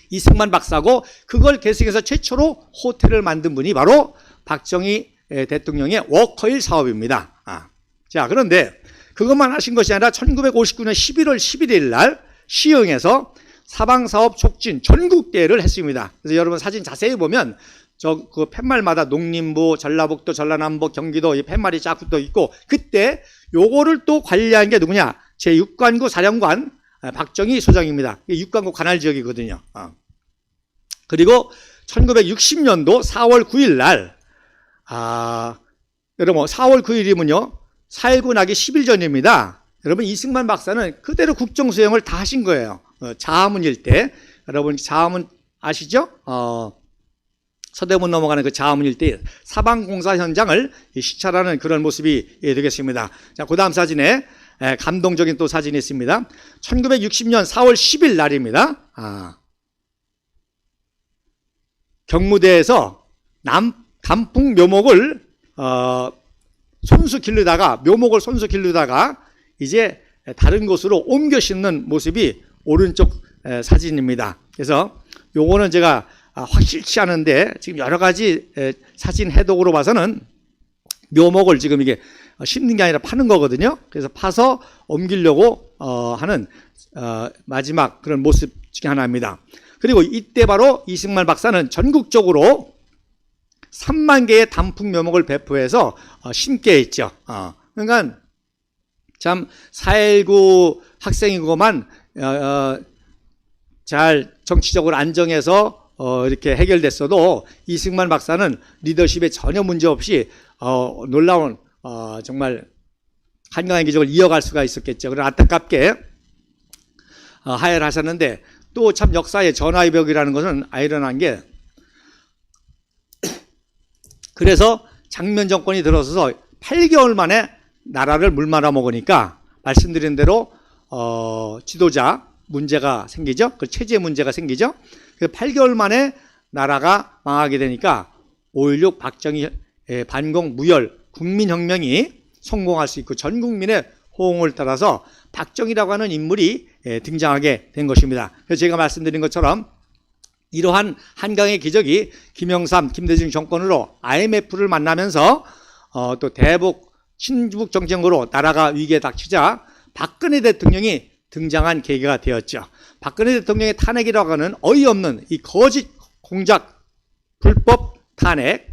이승만 박사고, 그걸 계승해서 최초로 호텔을 만든 분이 바로 박정희 대통령의 워커힐 사업입니다. 자, 그런데 그것만 하신 것이 아니라 1959년 11월 11일 날 시흥에서 사방사업 촉진 전국대회를 했습니다. 그래서 여러분 사진 자세히 보면 그 팻말마다 농림부, 전라북도, 전라남도, 경기도 이 팻말이 쫙 붙어 있고, 그때 요거를 또 관리한 게 누구냐? 제6관구 사령관 박정희 소장입니다. 육관구 관할 지역이거든요. 그리고 1960년도 4월 9일 날, 여러분 4월 9일이면요 4.19 나기 10일 전입니다. 여러분 이승만 박사는 그대로 국정수행을 다 하신 거예요. 자하문 일대, 여러분 자하문 아시죠? 서대문 넘어가는 그 자하문 일대 사방공사 현장을 시찰하는 그런 모습이 되겠습니다. 자, 그 다음 사진에 감동적인 또 사진이 있습니다. 1960년 4월 10일 날입니다. 경무대에서 단풍 묘목을 묘목을 손수 기르다가 이제 다른 곳으로 옮겨 심는 모습이 오른쪽 사진입니다. 그래서 요거는 제가 확실치 않은데 지금 여러 가지 사진 해독으로 봐서는 묘목을 지금 이게 심는 게 아니라 파는 거거든요. 그래서 파서 옮기려고 하는 마지막 그런 모습 중에 하나입니다. 그리고 이때 바로 이승만 박사는 전국적으로 3만 개의 단풍 묘목을 배포해서 심게 했죠. 그러니까 참 4.19 학생이고만 잘 정치적으로 안정해서 이렇게 해결됐어도 이승만 박사는 리더십에 전혀 문제 없이 놀라운 정말 한강의 기적을 이어갈 수가 있었겠죠. 그러나 안타깝게 하야를 하셨는데, 또 참 역사의 전화의 벽이라는 것은 아이러니한 게, 그래서 장면 정권이 들어서서 8개월 만에 나라를 물 말아 먹으니까 말씀드린 대로 지도자 문제가 생기죠. 그 체제 문제가 생기죠. 그래서 8개월 만에 나라가 망하게 되니까 5.16 박정희 반공 무혈 국민혁명이 성공할 수 있고 전 국민의 호응을 따라서 박정희라고 하는 인물이 등장하게 된 것입니다. 그래서 제가 말씀드린 것처럼 이러한 한강의 기적이 김영삼, 김대중 정권으로 IMF를 만나면서 또 대북 친북 정쟁으로 나라가 위기에 닥치자 박근혜 대통령이 등장한 계기가 되었죠. 박근혜 대통령의 탄핵이라고 하는 어이없는 이 거짓 공작 불법 탄핵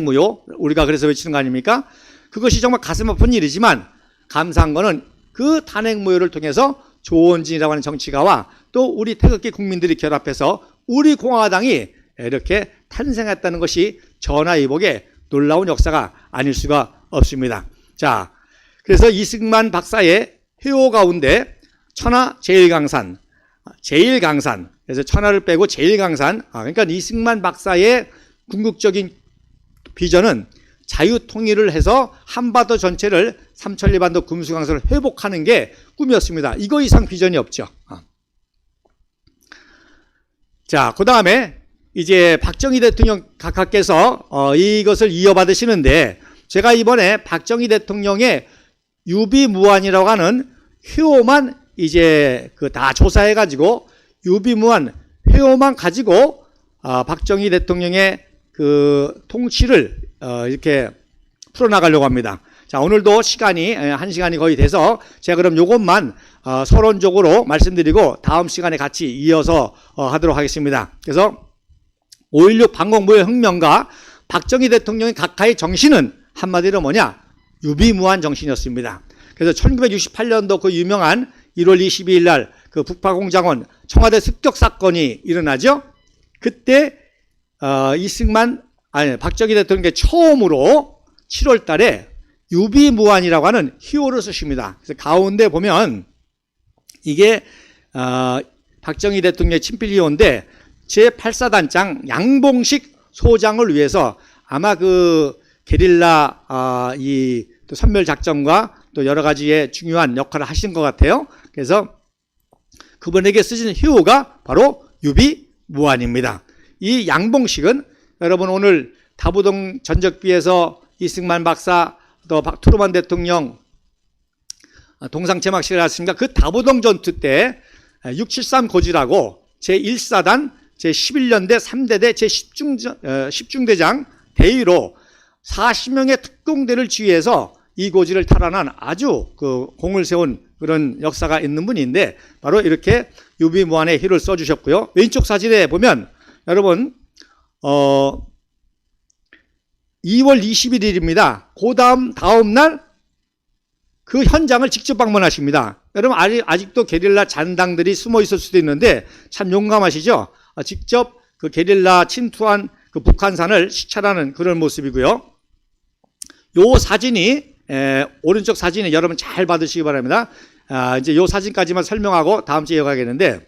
무효, 우리가 그래서 외치는 거 아닙니까? 그것이 정말 가슴 아픈 일이지만 감사한 거는 그 탄핵 무효를 통해서 조원진이라고 하는 정치가와 또 우리 태극기 국민들이 결합해서 우리 공화당이 이렇게 탄생했다는 것이 전화위복의 놀라운 역사가 아닐 수가 없습니다. 자, 그래서 이승만 박사의 회호 가운데 천하 제일강산, 그래서 천하를 빼고 제일강산, 그러니까 이승만 박사의 궁극적인 비전은 자유통일을 해서 한반도 전체를 삼천리반도 금수강서를 회복하는 게 꿈이었습니다. 이거 이상 비전이 없죠. 자, 그 다음에 이제 박정희 대통령 각하께서 이것을 이어받으시는데 제가 이번에 박정희 대통령의 유비무환이라고 하는 회호만 이제 그 다 조사해가지고 유비무환 회호만 가지고 박정희 대통령의 그 통치를 이렇게 풀어나가려고 합니다. 자, 오늘도 시간이 1시간이 거의 돼서 제가 그럼 요것만 서론적으로 말씀드리고 다음 시간에 같이 이어서 하도록 하겠습니다. 그래서 5.16 반공부의 혁명과 박정희 대통령의 각하의 정신은 한마디로 뭐냐? 유비무환 정신이었습니다. 그래서 1968년도 그 유명한 1월 22일 날 그 북파공장원 청와대 습격 사건이 일어나죠. 그때 박정희 대통령께 처음으로 7월 달에 유비무환이라고 하는 희호를 쓰십니다. 그래서 가운데 보면 이게 박정희 대통령의 친필희호인데 제8사단장 양봉식 소장을 위해서 아마 그 게릴라 이 또 선멸작전과 또 여러 가지의 중요한 역할을 하신 것 같아요. 그래서 그분에게 쓰신 희호가 바로 유비무환입니다. 이 양봉식은 여러분 오늘 다부동 전적비에서 이승만 박사 또 트루먼 대통령 동상 제막식을 했습니다. 그 다부동 전투 때 673 고지라고 제1사단 제11년대 3대대 제10중대장 대위로 40명의 특공대를 지휘해서 이 고지를 탈환한 아주 그 공을 세운 그런 역사가 있는 분인데 바로 이렇게 유비무환의 희를 써주셨고요. 왼쪽 사진에 보면 여러분 2월 21일입니다. 그 다음 날 그 현장을 직접 방문하십니다. 여러분 아직도 게릴라 잔당들이 숨어 있을 수도 있는데 참 용감하시죠? 직접 그 게릴라 침투한 그 북한산을 시찰하는 그런 모습이고요. 요 사진이 오른쪽 사진이 여러분 잘 받으시기 바랍니다. 이제 요 사진까지만 설명하고 다음 주에 이어가겠는데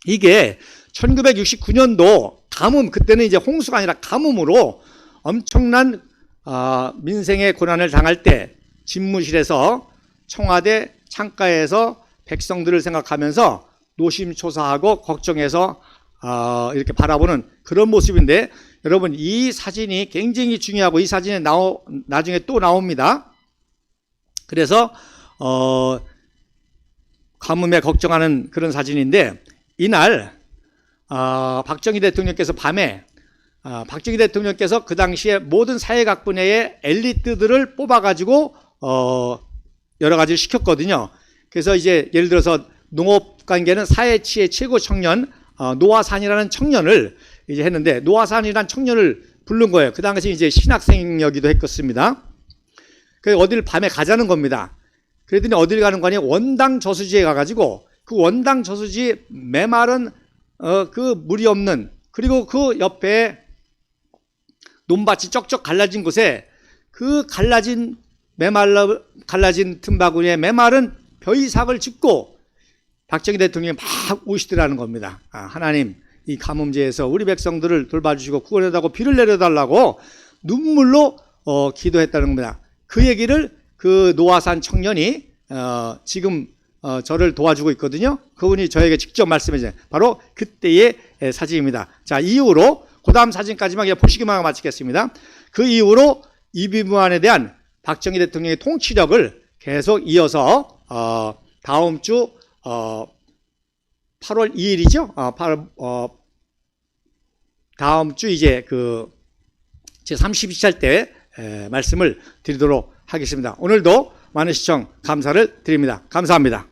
이게 1969년도 가뭄, 그때는 이제 홍수가 아니라 가뭄으로 엄청난 민생의 고난을 당할 때 집무실에서 청와대 창가에서 백성들을 생각하면서 노심초사하고 걱정해서 이렇게 바라보는 그런 모습인데 여러분 이 사진이 굉장히 중요하고 이 사진에 나중에 또 나옵니다. 그래서 가뭄에 걱정하는 그런 사진인데 이날 박정희 대통령께서 밤에 박정희 대통령께서 그 당시에 모든 사회각분야의 엘리트들을 뽑아가지고 여러 가지를 시켰거든요. 그래서 이제 예를 들어서 농업관계는 사회치의 최고 청년 노화산이라는 청년을 이제 했는데 노화산이라는 청년을 부른 거예요. 그 당시 이제 신학생이기도 했겠습니다. 그래서 어딜 밤에 가자는 겁니다. 그랬더니 어딜 가는 거 아니에요? 원당 저수지에 가가지고 그 원당 저수지 메마른 그 물이 없는 그리고 그 옆에 논밭이 쩍쩍 갈라진 곳에 그 갈라진 틈바구니에 메마른 벼이삭을 짚고 박정희 대통령이 막 우시더라는 겁니다. 하나님 이 가뭄지에서 우리 백성들을 돌봐주시고 구원해달라고 비를 내려달라고 눈물로 기도했다는 겁니다. 그 얘기를 그 노화산 청년이 지금 저를 도와주고 있거든요. 그분이 저에게 직접 말씀해 주세요. 바로 그때의 사진입니다. 자, 이후로 그 다음 사진까지만 그냥 보시기만 하고 마치겠습니다. 그 이후로 유비무환에 대한 박정희 대통령의 통치력을 계속 이어서 다음 주 8월 2일이죠. 다음 주 이제 제 32차 때 말씀을 드리도록 하겠습니다. 오늘도 많은 시청 감사를 드립니다. 감사합니다.